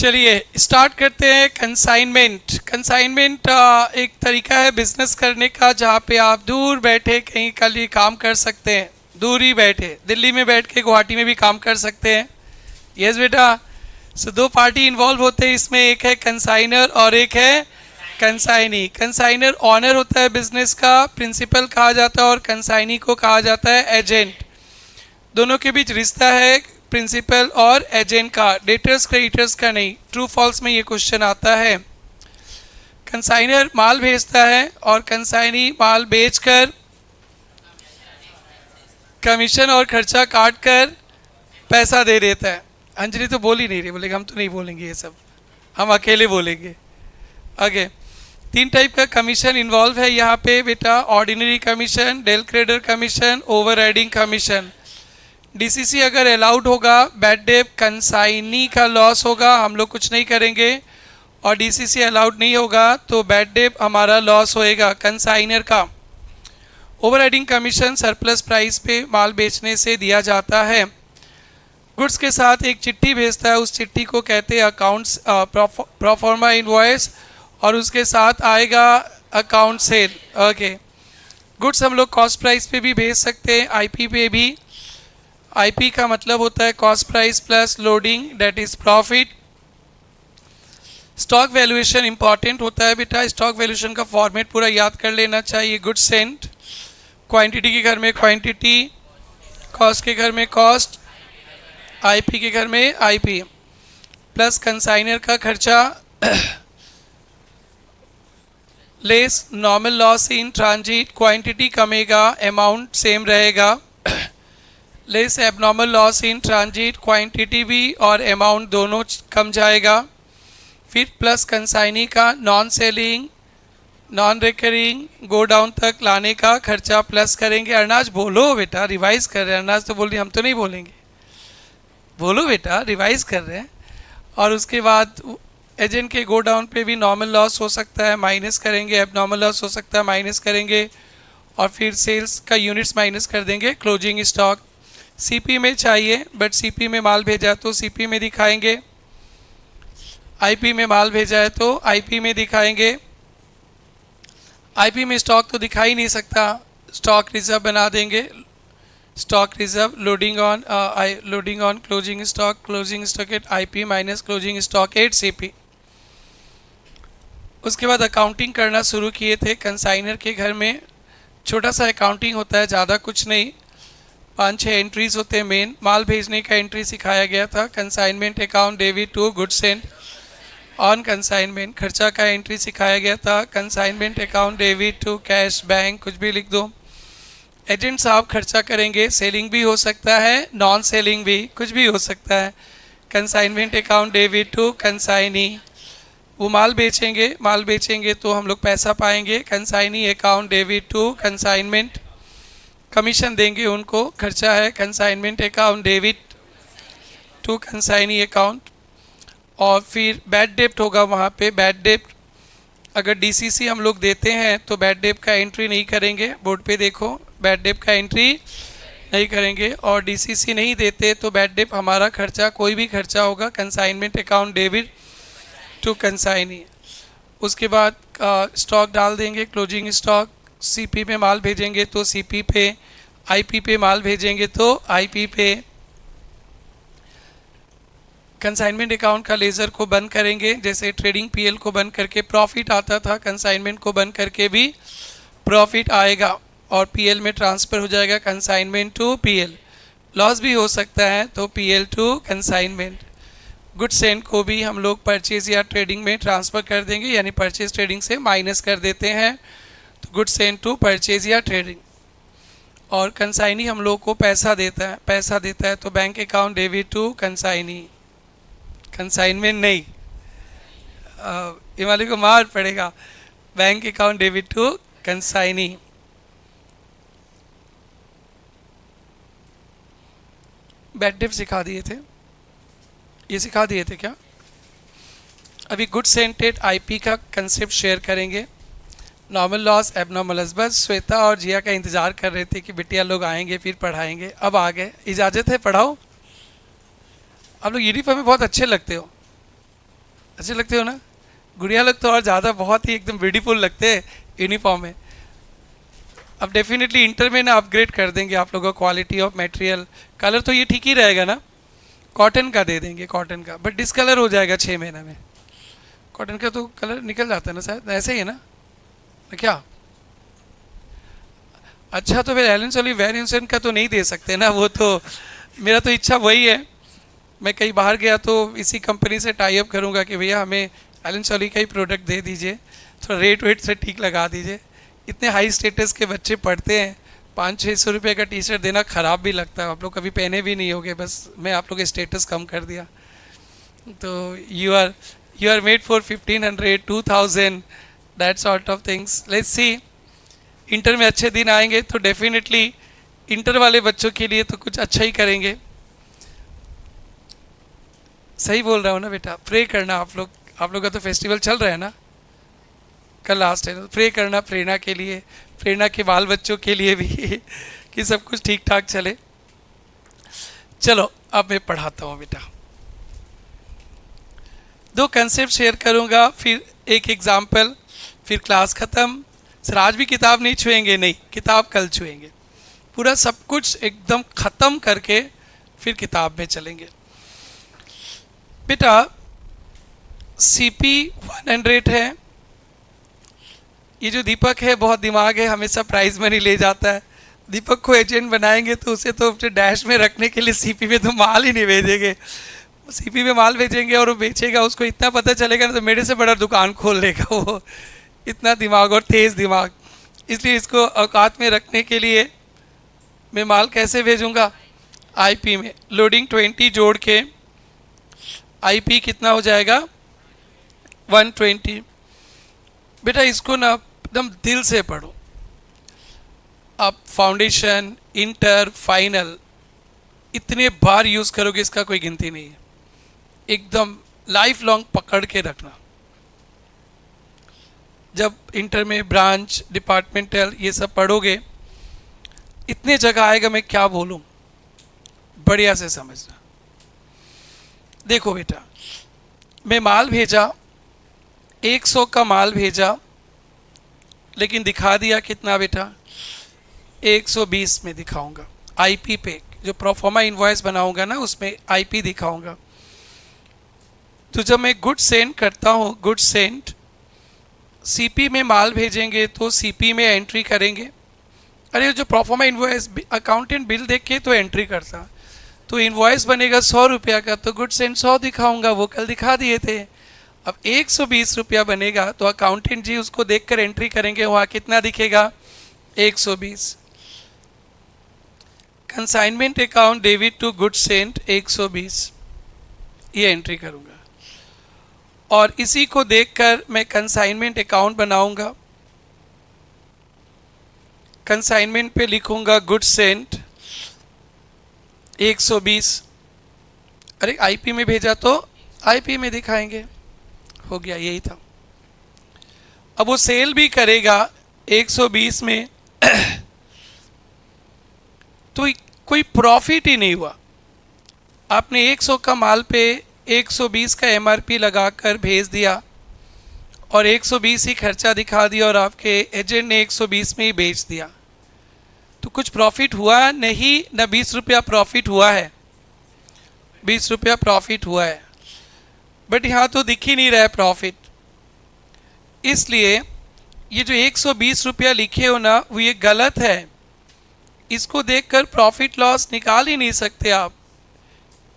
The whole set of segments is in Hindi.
चलिए स्टार्ट करते हैं। कंसाइनमेंट। कंसाइनमेंट एक तरीका है बिजनेस करने का जहाँ पे आप दूर बैठे कहीं के लिए काम कर सकते हैं। दूर ही बैठे, दिल्ली में बैठ के गुवाहाटी में भी काम कर सकते हैं। यस बेटा। सो दो पार्टी इन्वॉल्व होते हैं इसमें, एक है कंसाइनर और एक है कंसाइनी। कंसाइनर ऑनर होता है बिजनेस का, प्रिंसिपल कहा जाता है, और कंसाइनी को कहा जाता है एजेंट। दोनों के बीच रिश्ता है प्रिंसिपल और एजेंट का, डेटर्स क्रेडिटर्स का नहीं। ट्रू फॉल्स में ये क्वेश्चन आता है। कंसाइनर माल भेजता है और कंसाइनी माल बेचकर कमीशन और खर्चा काट कर पैसा दे देता है। अंजलि तो बोल ही नहीं रही, बोलेगा हम तो नहीं बोलेंगे ये सब, हम अकेले बोलेंगे। आगे तीन टाइप का कमीशन इन्वॉल्व है यहाँ पे बेटा। Ordinary commission, del credere commission, overriding commission. DCC अगर अलाउड होगा, बैड डेट कंसाइनी का लॉस होगा, हम लोग कुछ नहीं करेंगे। और डीसीसी अलाउड नहीं होगा तो बैड डेट हमारा लॉस होएगा कंसाइनर का। ओवरराइडिंग कमीशन सरप्लस प्राइस पे माल बेचने से दिया जाता है। गुड्स के साथ एक चिट्ठी भेजता है, उस चिट्ठी को कहते हैं अकाउंट्स प्रोफॉर्मा इनवॉइस, और उसके साथ आएगा अकाउंट सेल। ओके, गुड्स हम लोग कॉस्ट प्राइस पे भी भेज सकते हैं, आईपी पे भी। आईपी का मतलब होता है cost price plus loading, that is profit. Stock valuation important होता है बेटा। स्टॉक वैल्यूएशन का फॉर्मेट पूरा याद कर लेना चाहिए। गुड्स सेंट, क्वांटिटी के घर में क्वांटिटी, कॉस्ट के घर में कॉस्ट, आईपी के घर में आईपी, प्लस कंसाइनर का खर्चा less normal loss in transit. Quantity कमेगा, अमाउंट सेम रहेगा। Less abnormal loss in transit, quantity भी और अमाउंट दोनों कम जाएगा। फिर प्लस कंसाइनी का non selling, non recurring, godown तक लाने का खर्चा प्लस करेंगे। अरनाज बोलो बेटा, रिवाइज कर रहे हैं। अरनाज तो बोल रही हम तो नहीं बोलेंगे, बोलो बेटा, रिवाइज कर रहे हैं। और उसके बाद एजेंट के गो डाउन पे भी नॉर्मल लॉस हो सकता है, माइनस करेंगे। एबनॉर्मल लॉस हो सकता है, माइनस करेंगे। और फिर सेल्स का यूनिट्स माइनस कर देंगे। क्लोजिंग स्टॉक सीपी में चाहिए, बट सीपी में माल भेजा तो सीपी में दिखाएंगे। आईपी में माल भेजा है तो आईपी में दिखाएंगे। आईपी में स्टॉक तो दिखा ही नहीं सकता, स्टॉक रिजर्व बना देंगे। Stock reserve, loading on closing stock at IP minus closing stock at CP. उसके बाद अकाउंटिंग करना शुरू किए थे कंसाइनर के घर में। छोटा सा अकाउंटिंग होता है, ज़्यादा कुछ नहीं। 5-6 एंट्रीज होते हैं मेन। माल भेजने का एंट्री सिखाया गया था, consignment account debit to goods sent on consignment. खर्चा का एंट्री सिखाया गया था, consignment account debit to cash bank, कुछ भी लिख दो। एजेंट साहब खर्चा करेंगे, सेलिंग भी हो सकता है, नॉन सेलिंग भी, कुछ भी हो सकता है। Consignment account debit to consignee, वो माल बेचेंगे तो हम लोग पैसा पाएंगे। Consignee account debit to consignment, commission देंगे उनको, खर्चा है। Consignment account debit to consignee account. और फिर बैड डेप्ट होगा वहाँ पे। बैड डेप्ट अगर डीसीसी हम लोग देते हैं तो बैड डेप्ट का एंट्री नहीं करेंगे। बोर्ड पे देखो, बैड डेप्ट का एंट्री नहीं करेंगे। और डीसीसी नहीं देते तो बैड डेप्ट हमारा खर्चा, कोई भी खर्चा होगा, consignment account debit to consignee. उसके बाद स्टॉक डाल देंगे, क्लोजिंग स्टॉक। सीपी पे माल भेजेंगे तो सीपी पे, आईपी पे माल भेजेंगे तो आईपी पे। कंसाइनमेंट अकाउंट का लेज़र को बंद करेंगे, जैसे ट्रेडिंग पीएल को बंद करके प्रॉफिट आता था, कंसाइनमेंट को बंद करके भी प्रॉफिट आएगा और पीएल में ट्रांसफ़र हो जाएगा कंसाइनमेंट टू पीएल। लॉस भी हो सकता है तो PL to consignment. Good sent को भी हम लोग परचेज या ट्रेडिंग में ट्रांसफ़र कर देंगे, यानी परचेज ट्रेडिंग से माइनस कर देते हैं तो गुड सेंट टू परचेज या ट्रेडिंग। और कंसाइनी हम लोग को पैसा देता है तो bank account debit to consignee. Consignment नहीं, ये वाले को मार पड़ेगा। Bank account debit to consignee. Bad डेप्ट सिखा दिए थे, ये सिखा दिए थे क्या? अभी गुड सेंटेड आईपी का कंसेप्ट शेयर करेंगे। Normal loss, abnormal loss. बस श्वेता और जिया का इंतज़ार कर रहे थे कि बिटिया लोग आएंगे फिर पढ़ाएंगे। अब आ गए, इजाज़त है, पढ़ाओ। आप लोग यूनिफॉर्म में बहुत अच्छे लगते हो। अच्छे लगते हो ना? गुड़िया लोग तो और ज़्यादा बहुत ही एकदम ब्यूटीफुल लगते हैं यूनिफॉर्म में। अब डेफिनेटली इंटर में ना अपग्रेड कर देंगे आप लोगों को क्वालिटी ऑफ मटेरियल। कलर तो ये ठीक ही रहेगा ना, कॉटन का दे देंगे, कॉटन का, बट डिसकलर हो जाएगा 6 महीने में। कॉटन का तो कलर निकल जाता है ना शायद, ऐसे ही है ना क्या? अच्छा तो फिर एलन सोली वेरिएंसन का तो नहीं दे सकते ना, वो तो मेरा तो इच्छा वही है। मैं कहीं बाहर गया तो इसी कंपनी से टाई अप करूँगा कि भैया हमें एलन सोली का ही प्रोडक्ट दे दीजिए, थोड़ा रेट वेट से ठीक लगा दीजिए। इतने हाई स्टेटस के बच्चे पढ़ते हैं, 500-600 रुपये का टी शर्ट देना ख़राब भी लगता है। आप लोग कभी पहने भी नहीं होगे, बस मैं आप लोग के स्टेटस कम कर दिया। तो you are made for 1500 2000 that sort of things. Let's see, inter में अच्छे दिन आएंगे तो डेफिनेटली इंटर वाले बच्चों के लिए तो कुछ अच्छा ही करेंगे। सही बोल रहा हूँ ना बेटा? प्रे करना आप लोग का तो फेस्टिवल चल रहा है ना, कल लास्ट है, प्रे करना प्रेरणा के लिए, प्रेरणा के बाल बच्चों के लिए भी कि सब कुछ ठीक ठाक चले। चलो अब मैं पढ़ाता हूँ बेटा। 2 कंसेप्ट शेयर करूँगा, फिर एक एग्जाम्पल, फिर क्लास ख़त्म। सर आज भी किताब नहीं छुएंगे? नहीं, किताब कल छुएंगे। पूरा सब कुछ एकदम ख़त्म करके फिर किताब में चलेंगे। बेटा CP 100 है। ये जो दीपक है बहुत दिमाग है, हमेशा प्राइज मनी ले जाता है। दीपक को एजेंट बनाएंगे तो उसे तो अपने डैश में रखने के लिए CP में तो माल ही नहीं भेजेंगे। CP में माल भेजेंगे और वो बेचेगा, उसको इतना पता चलेगा ना तो मेरे से बड़ा दुकान खोल लेगा वो। इतना दिमाग और तेज़ दिमाग। इसलिए इसको औकात में रखने के लिए मैं माल कैसे भेजूँगा? IP में लोडिंग 20 जोड़ के IP कितना हो जाएगा? 120। बेटा इसको ना एकदम दिल से पढ़ो। आप फाउंडेशन, इंटर, फाइनल इतने बार यूज़ करोगे इसका कोई गिनती नहीं है। एकदम लाइफ लॉन्ग पकड़ के रखना। जब इंटर में ब्रांच, डिपार्टमेंटल ये सब पढ़ोगे, इतने जगह आएगा मैं क्या बोलूँ, बढ़िया से समझना। देखो बेटा, मैं माल भेजा, 100 का माल भेजा, लेकिन दिखा दिया कितना बेटा? 120 में दिखाऊंगा। IP पे जो प्रोफॉर्मा इनवॉइस बनाऊंगा ना उसमें IP दिखाऊंगा। तो जब मैं गुड सेंड करता हूँ, गुड सेंड, CP में माल भेजेंगे तो CP में एंट्री करेंगे। अरे जो प्रोफॉर्मा इनवॉइस अकाउंटेंट बिल देख के तो एंट्री करता, तो इनवॉइस बनेगा 100 रुपया का, तो गुड सेंड 100 दिखाऊंगा, वो कल दिखा दिए थे। अब 120 रुपया बनेगा तो अकाउंटेंट जी उसको देखकर एंट्री करेंगे, वहाँ कितना दिखेगा? 120। Consignment account debit to good send 120, ये एंट्री करूँगा। और इसी को देखकर मैं कंसाइनमेंट अकाउंट बनाऊंगा। कंसाइनमेंट पे लिखूंगा गुड सेंड 120। अरे IP में भेजा तो IP में दिखाएंगे, हो गया, यही था। अब वो सेल भी करेगा 120 में तो कोई प्रॉफिट ही नहीं हुआ। आपने 100 का माल पे 120 का MRP लगाकर भेज दिया और 120 ही खर्चा दिखा दिया और आपके एजेंट ने 120 में ही बेच दिया, तो कुछ प्रॉफिट हुआ नहीं ना? 20 रुपया प्रॉफिट हुआ है, 20 रुपया प्रॉफिट हुआ है, बट यहाँ तो दिख ही नहीं रहा है प्रॉफिट। इसलिए ये जो 120 रुपया लिखे हो ना, वो ये गलत है। इसको देखकर प्रॉफिट लॉस निकाल ही नहीं सकते आप।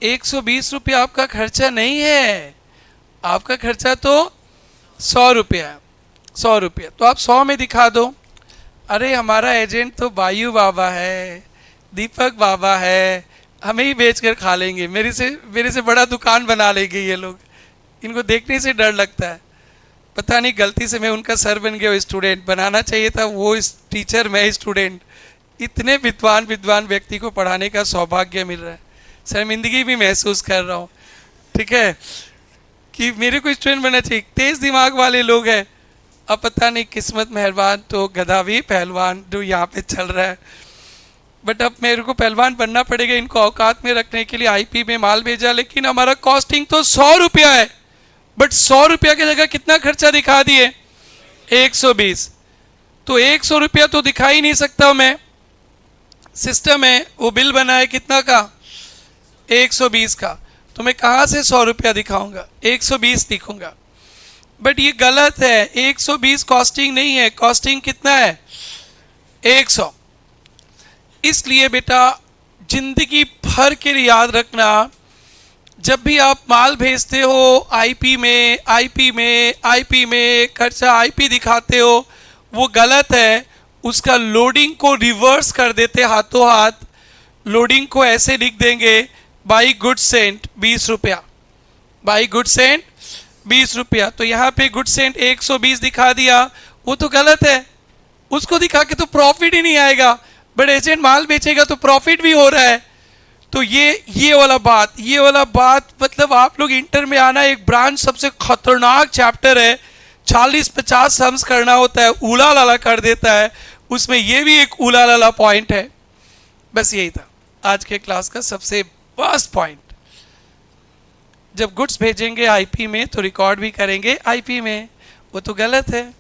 120 रुपया आपका खर्चा नहीं है, आपका खर्चा तो 100 रुपया है। 100 रुपया तो आप 100 में दिखा दो। अरे हमारा एजेंट तो बायू बाबा है, दीपक बाबा है, हमें ही बेच कर खा लेंगे, मेरे से बड़ा दुकान बना लेंगे ये लोग। इनको देखने से डर लगता है। पता नहीं गलती से मैं उनका सर बन गया। स्टूडेंट बनाना चाहिए था वो टीचर, मैं स्टूडेंट। इतने विद्वान व्यक्ति को पढ़ाने का सौभाग्य मिल रहा है, शर्मिंदगी भी महसूस कर रहा हूँ। ठीक है कि मेरे को स्टूडेंट बनना चाहिए। तेज दिमाग वाले लोग हैं। अब पता नहीं किस्मत मेहरबान तो गधा भी पहलवान जो यहाँ पे चल रहा है, बट अब मेरे को पहलवान बनना पड़ेगा इनको औकात में रखने के लिए। IP में माल भेजा, लेकिन हमारा कॉस्टिंग तो 100 रुपया है बट 100 रुपया की जगह कितना खर्चा दिखा दिए, 120। तो 100 रुपया तो दिखा ही नहीं सकता मैं, सिस्टम है वो बिल बना है कितना का, 120 का। तो मैं कहाँ से 100 रुपया दिखाऊंगा, 120 दिखूंगा। बट ये गलत है, 120 कॉस्टिंग नहीं है, कॉस्टिंग कितना है, 100। इसलिए बेटा जिंदगी भर के लिए याद रखना, जब भी आप माल भेजते हो आईपी में खर्चा आईपी दिखाते हो, वो गलत है। उसका लोडिंग को रिवर्स कर देते हाथों हाथ। लोडिंग को ऐसे लिख देंगे, बाई गुड सेंट 20 रुपया, बाई गुड सेंट 20 रुपया। तो यहाँ पे गुड सेंट 120 दिखा दिया, वो तो गलत है। उसको दिखा के तो प्रॉफिट ही नहीं आएगा, बट एजेंट माल बेचेगा तो प्रॉफिट भी हो रहा है। तो ये वाला बात मतलब आप लोग इंटर में आना, एक ब्रांच सबसे खतरनाक चैप्टर है, 40-50 सम्स करना होता है, उला लाला कर देता है। उसमें ये भी एक उला लाला पॉइंट है। बस यही था आज के क्लास का सबसे फर्स्ट पॉइंट। जब गुड्स भेजेंगे आईपी में तो रिकॉर्ड भी करेंगे आईपी में, वो तो गलत है।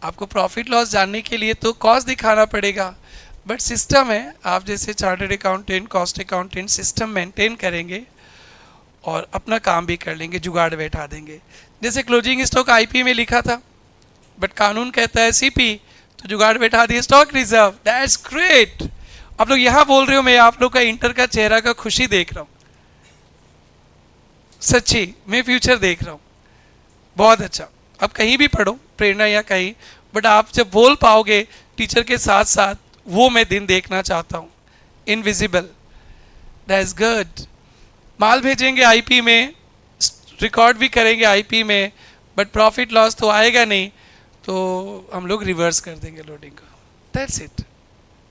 आपको प्रॉफिट लॉस जानने के लिए तो कॉस्ट दिखाना पड़ेगा, बट सिस्टम है, आप जैसे chartered accountant, cost accountant system maintain करेंगे और अपना काम भी कर लेंगे, जुगाड़ बैठा देंगे। जैसे क्लोजिंग स्टॉक आईपी में लिखा था, बट कानून कहता है सीपी, तो जुगाड़ बैठा दिए स्टॉक रिजर्व। That's great. आप लोग यहाँ बोल रहे हो, मैं आप लोग का इंटर का चेहरा का खुशी देख रहा हूँ, सच्ची मैं फ्यूचर देख रहा हूँ, बहुत अच्छा। अब कहीं भी पढ़ो, प्रेरणा या कहीं, बट आप जब बोल पाओगे टीचर के साथ साथ, वो मैं दिन देखना चाहता हूँ, इनविजिबल। That's good. माल भेजेंगे आईपी में, रिकॉर्ड भी करेंगे आईपी में, बट प्रॉफिट लॉस तो आएगा नहीं, तो हम लोग रिवर्स कर देंगे लोडिंग को। That's it.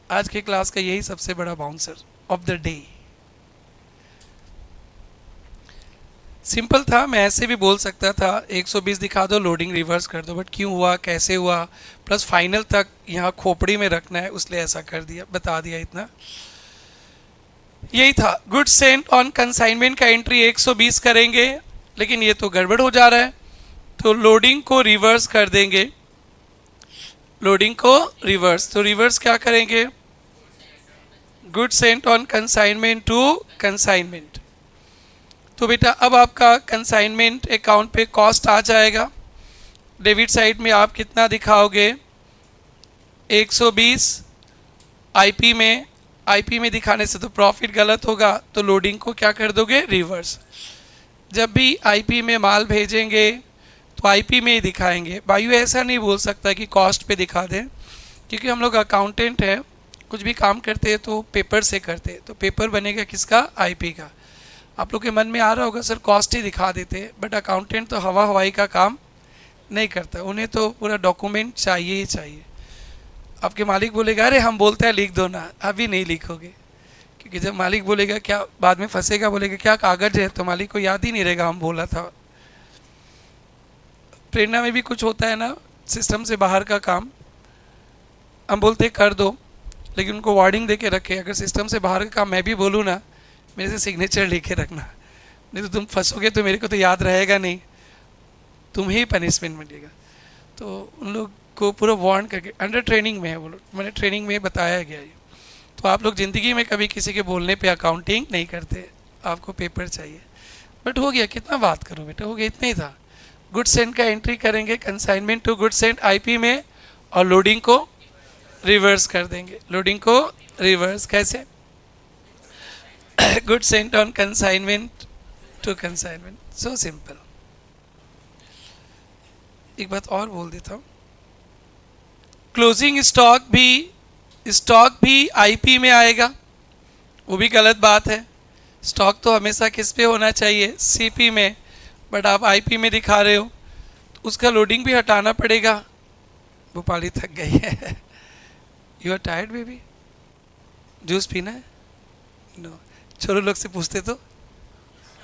आज के क्लास का यही सबसे बड़ा bouncer of the day. Simple था, मैं ऐसे भी बोल सकता था 120 दिखा दो, लोडिंग रिवर्स कर दो, बट क्यों हुआ, कैसे हुआ, प्लस फाइनल तक यहाँ खोपड़ी में रखना है, उसलिए ऐसा कर दिया, बता दिया इतना। यही था। गुड सेंट ऑन कंसाइनमेंट का एंट्री 120 करेंगे, लेकिन ये तो गड़बड़ हो जा रहा है, तो लोडिंग को रिवर्स कर देंगे, लोडिंग को रिवर्स। तो रिवर्स क्या करेंगे, good sent on consignment to consignment. तो बेटा अब आपका कंसाइनमेंट अकाउंट पे कॉस्ट आ जाएगा। डेबिट साइड में आप कितना दिखाओगे, 120। आईपी में दिखाने से तो प्रॉफिट गलत होगा, तो लोडिंग को क्या कर दोगे, रिवर्स। जब भी आईपी में माल भेजेंगे तो आईपी में ही दिखाएंगे। भाइयों ऐसा नहीं बोल सकता कि कॉस्ट पे दिखा दें, क्योंकि हम लोग अकाउंटेंट हैं, कुछ भी काम करते हैं तो पेपर से करते हैं, तो पेपर बनेगा किसका, आईपी का। आप लोग के मन में आ रहा होगा सर कॉस्ट ही दिखा देते, बट अकाउंटेंट तो हवा हवाई का काम नहीं करता, उन्हें तो पूरा डॉक्यूमेंट चाहिए ही चाहिए। आपके मालिक बोलेगा अरे हम बोलते हैं लिख दो ना, अभी नहीं लिखोगे, क्योंकि जब मालिक बोलेगा क्या, बाद में फंसेगा, बोलेगा क्या कागज है, तो मालिक को याद ही नहीं रहेगा हम बोला था। प्रेरणा में भी कुछ होता है ना, सिस्टम से बाहर का काम हम बोलते कर दो, लेकिन उनको वार्निंग दे के रखे, अगर सिस्टम से बाहर का काम मैं भी बोलूँ ना, मेरे से सिग्नेचर लेके रखना, नहीं तो तुम फंसोगे तो मेरे को तो याद रहेगा नहीं, तुम्हें ही पनिशमेंट मिलेगा। तो उन लोग को पूरा वार्न करके, अंडर ट्रेनिंग में है वो लोग, मैंने ट्रेनिंग में बताया गया ये। तो आप लोग ज़िंदगी में कभी किसी के बोलने पे अकाउंटिंग नहीं करते, आपको पेपर चाहिए। बट हो गया, कितना बात करूँ बेटा, हो गया, इतना ही था। गुड सेंट का एंट्री करेंगे consignment to good sent IP में, और लोडिंग को रिवर्स कर देंगे। लोडिंग को रिवर्स कैसे, good sent on consignment to consignment, so simple. एक बात और बोल देता हूँ, क्लोजिंग स्टॉक भी आईपी में आएगा, वो भी गलत बात है। स्टॉक तो हमेशा किस पे होना चाहिए, सीपी में, बट आप आईपी में दिखा रहे हो, तो उसका लोडिंग भी हटाना पड़ेगा। भोपाली थक गई है, you are tired baby, juice पीना है, नो, छोरो लोग से पूछते तो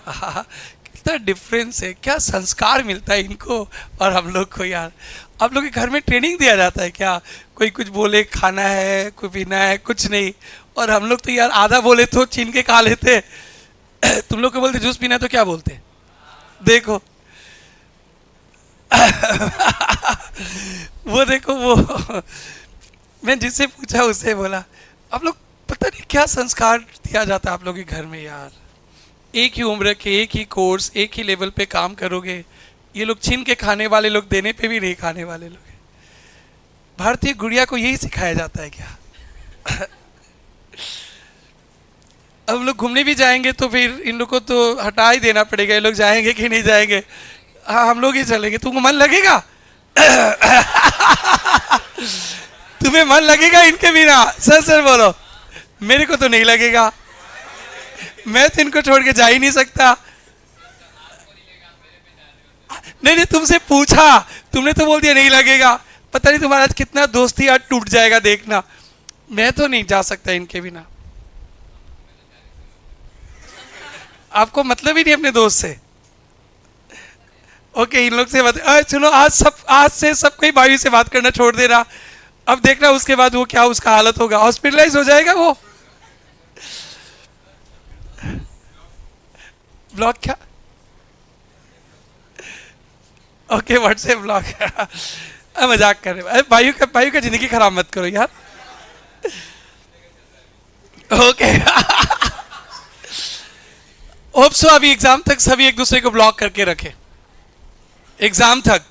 कितना डिफरेंस है, क्या संस्कार मिलता है इनको और हम लोग को। यार आप लोग के घर में ट्रेनिंग दिया जाता है क्या, कोई कुछ बोले खाना है, कोई पीना है, कुछ नहीं, और हम लोग तो यार आधा बोले तो छीन के खा लेते। तुम लोग को बोलते जूस पीना है तो क्या बोलते, देखो। तो हम लोग को ट्रेनिंग दिया जाता है क्या, कोई कुछ बोले खाना है, कोई पीना है, कुछ नहीं, और हम लोग तो यार आधा बोले तो छीन के खा लेते। तुम लोग को बोलते जूस पीना है तो क्या बोलते, देखो। तो हम लोग को ट्रेनिंग दिया जाता है क्या, कोई कुछ बोले खाना है, कोई पीना है, कुछ नहीं, और हम लोग तो यार आधा बोले तो छीन के खा लेते। तुम लोग को बोलते जूस पीना है तो क्या बोलते, देखो। वो देखो वो मैं जिससे पूछा उससे बोला, आप लोग पता नहीं क्या संस्कार दिया जाता है आप लोगों के घर में यार। एक ही उम्र के, एक ही कोर्स, एक ही लेवल पे काम करोगे। ये लोग छीन के खाने वाले लोग, देने पे भी नहीं खाने वाले लोग हैं। भारतीय गुड़िया को यही सिखाया जाता है क्या? अब लोग घूमने भी जाएंगे तो फिर इन लोग को तो हटा ही देना पड़ेगा। ये लोग जाएंगे कि नहीं जाएंगे? हाँ हम लोग ही चलेंगे। तुमको मन लगेगा? तुम्हें मन लगेगा इनके बिना? सर सर बोलो। मेरे को तो नहीं लगेगा, मैं तो इनको छोड़ के जा ही नहीं सकता। नहीं नहीं, तुमसे पूछा, तुमने तो बोल दिया नहीं लगेगा। पता नहीं तुम्हारा आज कितना दोस्ती आज टूट जाएगा देखना। मैं तो नहीं जा सकता इनके बिना। आपको मतलब ही नहीं अपने दोस्त से। ओके, इन लोग से बात सुनो। आज से सब कोई भाई से बात करना छोड़ दे रहा। अब देखना उसके बाद वो क्या उसका हालत होगा, हॉस्पिटलाइज हो जाएगा वो। ब्लॉक क्या? Okay, WhatsApp block. मजाक कर रहे हैं। भाइयों का जिंदगी खराब मत करो यार। ओके। होप सो अभी एग्जाम तक सभी एक दूसरे को ब्लॉक करके रखे। एग्जाम तक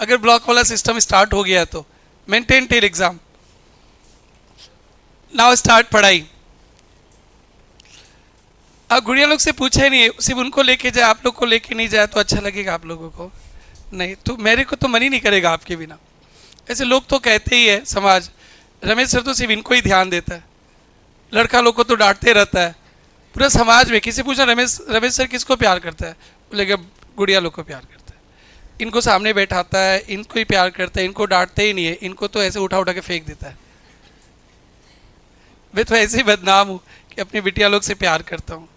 अगर ब्लॉक वाला सिस्टम स्टार्ट हो गया तो maintain till exam. Now start पढ़ाई। अब गुड़िया लोग से पूछे नहीं, सिर्फ उनको लेके जाए, आप लोग को लेके नहीं जाए तो अच्छा लगेगा आप लोगों को? नहीं तो मेरे को तो मन ही नहीं करेगा आपके बिना। ऐसे लोग तो कहते ही है समाज, रमेश सर तो सिर्फ इनको ही ध्यान देता है, लड़का लोग को तो डांटते रहता है। पूरा समाज में किसी पूछा रमेश सर किसको प्यार करता है, बोलेगा गुड़िया लोग को प्यार करता है। इनको सामने बैठाता है, इनको ही प्यार करता है, इनको डांटते ही नहीं है, इनको तो ऐसे उठा उठा के फेंक देता है। मैं तो ऐसे ही बदनाम हूँ कि अपनी बिटिया लोग से प्यार करता हूँ।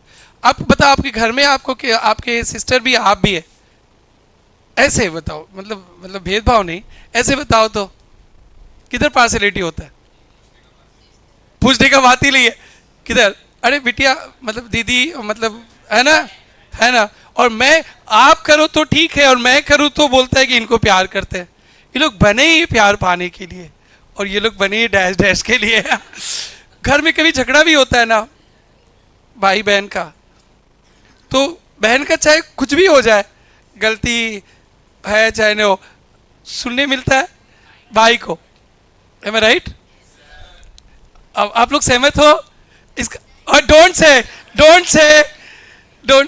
आप बताओ, आपके घर में आपके सिस्टर भी आप भी है, ऐसे बताओ। मतलब भेदभाव नहीं, ऐसे बताओ तो किधर पार्सलिटी होता है? पूछने का बात ही नहीं है किधर। अरे बिटिया मतलब दीदी मतलब है ना। और मैं, आप करो तो ठीक है और मैं करूँ तो बोलता है कि इनको प्यार करते हैं। ये लोग बने ही प्यार पाने के लिए और ये लोग बने ही डैश डैश के लिए। घर में कभी झगड़ा भी होता है ना भाई बहन का, तो बहन का चाहे कुछ भी हो जाए, गलती है चाहे नहीं हो, सुनने मिलता है भाई को। एम आई राइट? अब आप लोग सहमत हो इसका? और डोंट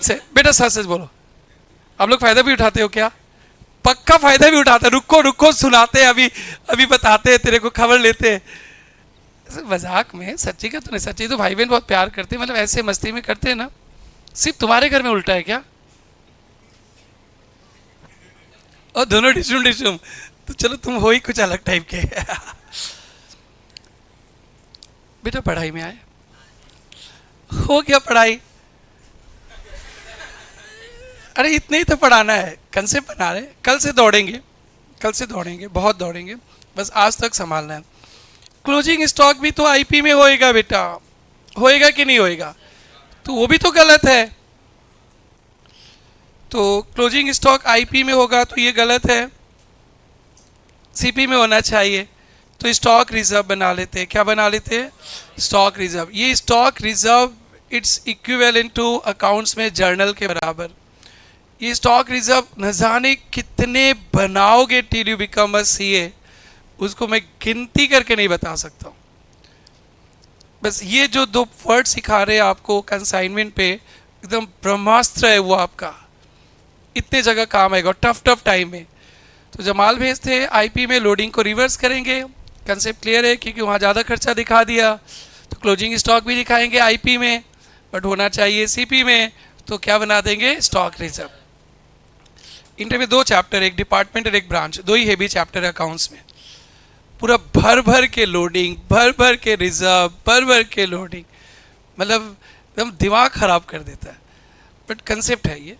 से बेटा सच सच बोलो। आप लोग फायदा भी उठाते हो क्या? पक्का फायदा भी उठाते। रुको सुनाते हैं, अभी बताते हैं, तेरे को खबर लेते हैं। मजाक में, सच्ची का तो नहीं। सच्ची तो भाई बहन बहुत प्यार करते हैं, मतलब ऐसे मस्ती में करते हैं ना। सिर्फ तुम्हारे घर में उल्टा है क्या? और दोनों डिशुम। तो चलो तुम हो ही कुछ अलग टाइप के। बेटा पढ़ाई में आए, हो गया पढ़ाई। अरे इतने ही तो पढ़ाना है, कंसेप्ट बना रहे। कल से दौड़ेंगे, बहुत दौड़ेंगे। बस आज तक संभालना है। क्लोजिंग स्टॉक भी तो आईपी में होएगा बेटा, होएगा कि नहीं होएगा? तो वो भी तो गलत है। तो क्लोजिंग स्टॉक आईपी में होगा तो ये गलत है, सीपी में होना चाहिए। तो स्टॉक रिजर्व बना लेते हैं। क्या बना लेते हैं? Stock reserve. ये stock reserve it's equivalent to accounts में जर्नल के बराबर। ये स्टॉक रिजर्व न जाने कितने बनाओगे till you become a CA, उसको मैं गिनती करके नहीं बता सकता हूँ। बस ये जो दो वर्ड सिखा रहे हैं आपको कंसाइनमेंट पे, एकदम ब्रह्मास्त्र है वो आपका। इतने जगह काम आएगा टफ टाइम में। तो जमाल भेज थे आईपी में लोडिंग को रिवर्स करेंगे। कंसेप्ट क्लियर है क्योंकि वहाँ ज़्यादा खर्चा दिखा दिया। तो क्लोजिंग स्टॉक भी दिखाएंगे आईपी में, बट होना चाहिए सीपी में। तो क्या बना देंगे? Stock reserve. इंटर में 2 चैप्टर, एक डिपार्टमेंट और एक ब्रांच, 2 ही हेवी चैप्टर है अकाउंट्स में। पूरा भर के लोडिंग, भर के रिजर्व, भर के लोडिंग, मतलब एकदम दिमाग खराब कर देता है। बट कंसेप्ट है ये।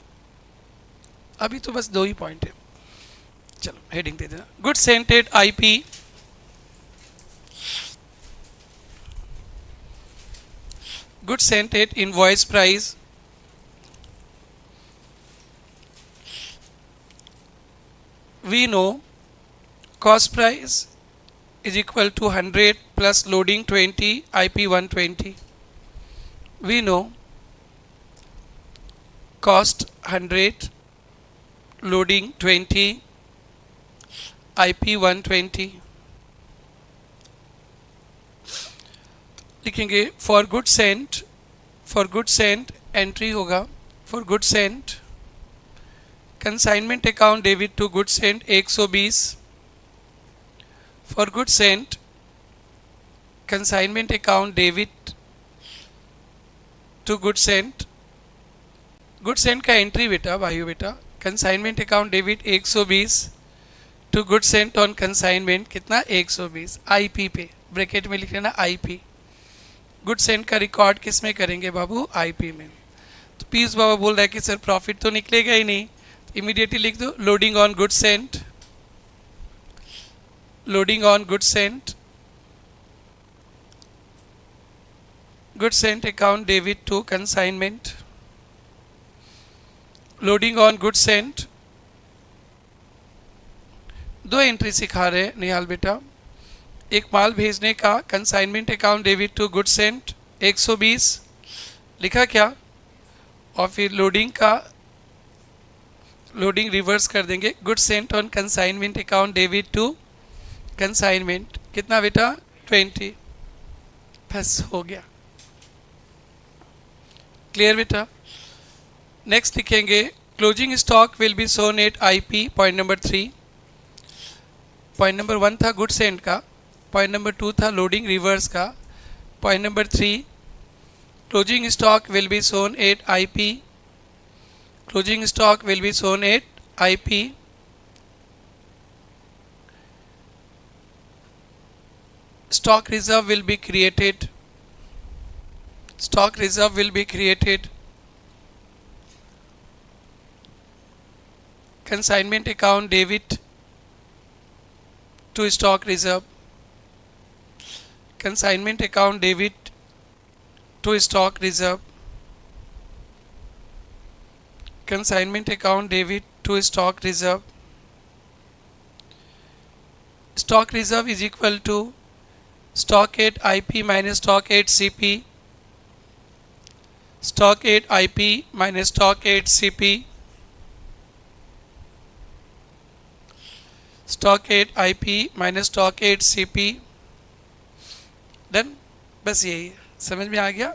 अभी तो बस 2 ही पॉइंट है। चलो हेडिंग दे देना। Good sent at IP, good scented invoice price, we know cost price is equal to 100 plus loading 20 IP 120. We know cost 100 loading 20 IP 120. लिखेंगे फॉर गुड सेंट एंट्री होगा for good sent consignment account debit to good sent 120. For good sent consignment account debit to good sent का एंट्री बेटा भाइयों बेटा consignment account debit 120 to good sent on consignment कितना 120 आईपी पे ब्रैकेट में लिख लेना आईपी. गुड सेंट का रिकॉर्ड किस में करेंगे बाबू आईपी में. तो पीयूष बाबा बोल रहा है कि सर प्रॉफिट तो निकलेगा ही नहीं. इमीडिएटली लिख दो loading on good sent account debit to consignment loading on good sent. दो एंट्री सिखा रहे हैं निहाल बेटा. एक माल भेजने का consignment account debit to good sent 120 लिखा क्या और फिर लोडिंग रिवर्स कर देंगे good sent on consignment account debit to consignment कितना बेटा 20. बस हो गया क्लियर बेटा. नेक्स्ट लिखेंगे closing stock will be shown at IP. Point number 3. Point number 1 था गुड सेंट का. पॉइंट नंबर 2 था लोडिंग रिवर्स का. Point number 3 closing stock will be shown at IP. Closing stock will be shown at IP. Stock reserve will be created. Consignment account debit to stock reserve. Consignment account debit to stock reserve. Consignment account debit to stock reserve. Stock reserve is equal to stock at IP minus stock at CP. Stock at IP minus stock at CP. Stock at IP minus stock at CP. Done. बस यही समझ में आ गया.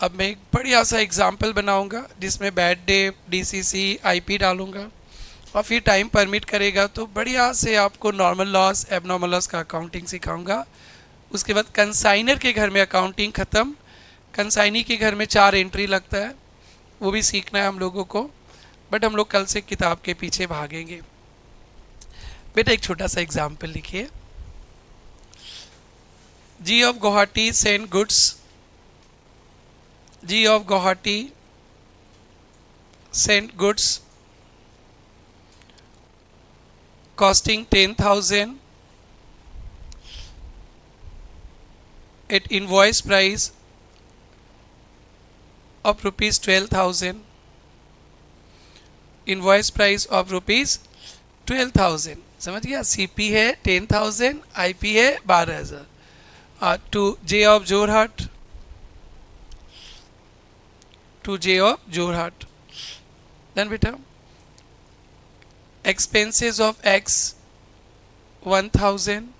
अब मैं एक बढ़िया सा एग्जाम्पल बनाऊंगा जिसमें बैड डे DCC IP डालूंगा और फिर टाइम परमिट करेगा तो बढ़िया से आपको नॉर्मल लॉस एबनॉर्मल लॉस का अकाउंटिंग सिखाऊंगा. उसके बाद कंसाइनर के घर में अकाउंटिंग ख़त्म. कंसाइनी के घर में 4 एंट्री लगता है वो भी सीखना है हम लोगों को. बट हम लोग कल से किताब के पीछे भागेंगे. बेटा एक छोटा सा एग्जाम्पल लिखिए. G of Guwahati sent goods. G of Guwahati sent goods costing 10,000 at invoice price of rupees 12,000. Invoice price of rupees 12,000. समझ गया. CP है 10,000, IP है 12,000. To J of Jorhat. Then beta expenses of X 1,000.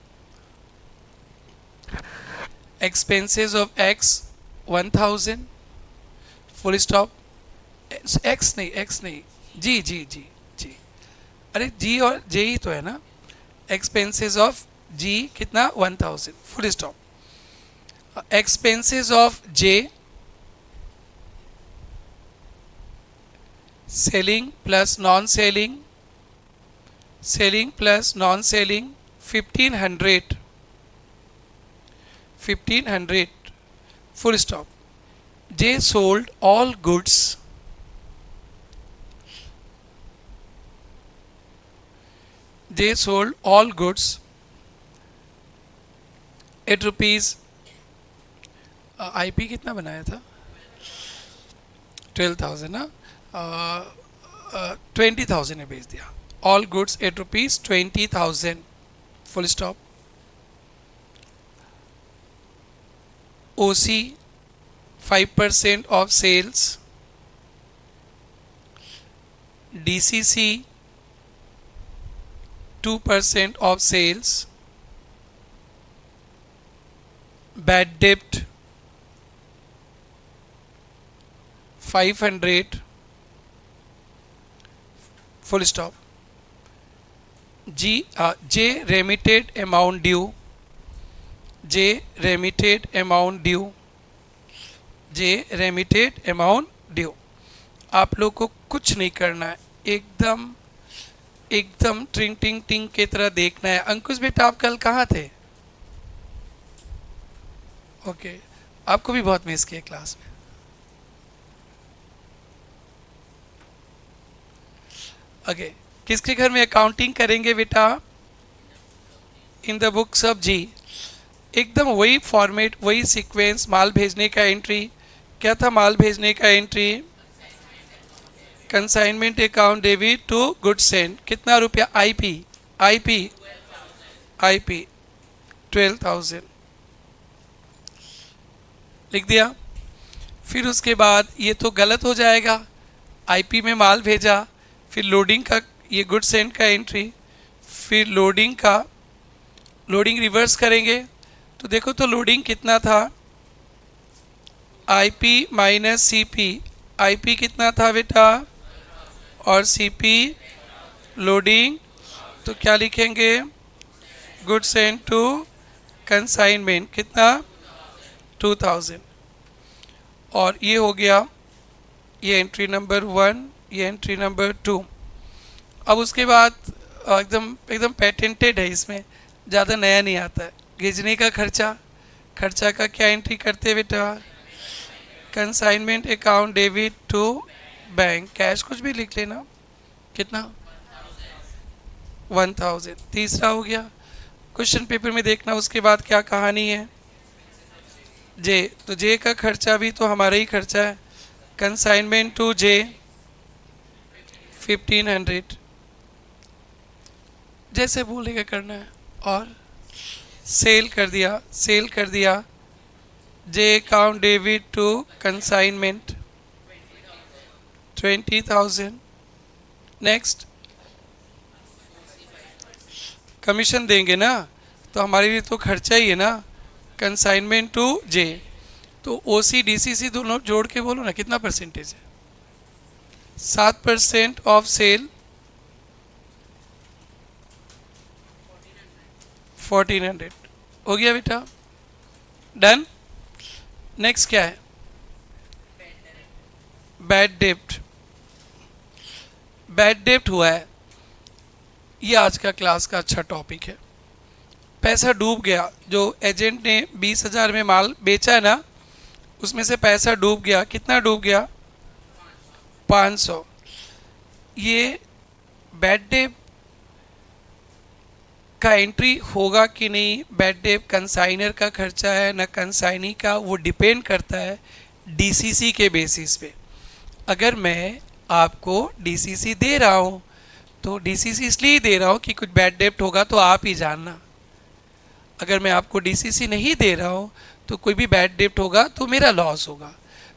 Expenses of X 1,000. Full stop. X नहीं G. अरे G और J ही तो है ना. Expenses of G कितना 1,000. Full stop. Expenses of J selling plus non-selling 1,500 full stop. J sold all goods at rupees IP कितना बनाया था 12,000 ना 20,000 ने बेच दिया. all goods at rupees 20,000, full stop. OC 5% of sales, DCC 2% of sales, bad debt 500, full stop. J remitted amount due, J remitted amount due, J remitted amount due. आप लोग को कुछ नहीं करना है, एकदम एकदम ट्रिंग टिंग टिंग की तरह देखना है। अंकुश बेटा आप कल कहाँ थे? ओके, आपको भी बहुत मिस किया क्लास में। ओके, किसके घर में अकाउंटिंग करेंगे बेटा? इन द बुक्स ऑफ जी। एकदम वही फॉर्मेट, वही सीक्वेंस। माल भेजने का एंट्री क्या था? माल भेजने का entry consignment account debit to good send, कितना रुपया? आईपी आईपी आईपी 12,000 लिख दिया। फिर उसके बाद ये तो गलत हो जाएगा, आईपी में माल भेजा, फिर लोडिंग का ये गुड सेंड का एंट्री, फिर लोडिंग रिवर्स करेंगे तो देखो तो लोडिंग कितना था? IP minus CP. आईपी कितना था बेटा? और सीपी लोडिंग, तो क्या लिखेंगे? गुड सेंड टू कंसाइनमेंट, कितना? 2000। और ये हो गया ये एंट्री नंबर 1, ये एंट्री नंबर 2। अब उसके बाद एकदम एकदम पेटेंटेड है, इसमें ज़्यादा नया नहीं आता है। भेजने का खर्चा का क्या एंट्री करते बेटा? Consignment account debit to bank, cash कुछ भी लिख लेना, कितना? 1000। तीसरा हो गया। क्वेश्चन पेपर में देखना उसके बाद क्या कहानी है। जे, तो जे का खर्चा भी तो हमारा ही खर्चा है। कंसाइनमेंट टू जे 1500, जैसे बोलेगा करना है। और सेल कर दिया J account debit to consignment 20,000। Next, commission देंगे ना, तो हमारे लिए तो खर्चा ही है ना। कंसाइनमेंट टू जे, तो ओसी डीसीसी दोनों जोड़ के बोलो ना, कितना परसेंटेज है? 7% ऑफ सेल 1400 हो गया बेटा, डन। नेक्स्ट क्या है? बैड डेप्ट। बैड डेप्ट हुआ है, ये आज का क्लास का अच्छा टॉपिक है। पैसा डूब गया, जो एजेंट ने 20,000 में माल बेचा है ना, उसमें से पैसा डूब गया। कितना डूब गया? 500। ये बैड डेप्ट का एंट्री होगा कि नहीं? बैड डेप्ट कंसाइनर का खर्चा है ना कंसाइनी का, वो डिपेंड करता है डीसीसी के बेसिस पे। अगर मैं आपको डीसीसी दे रहा हूँ तो डीसीसी इसलिए दे रहा हूँ कि कुछ बैड डेप्ट होगा तो आप ही जानना। अगर मैं आपको डीसीसी नहीं दे रहा हूँ तो कोई भी बैड डेप्ट होगा तो मेरा लॉस होगा।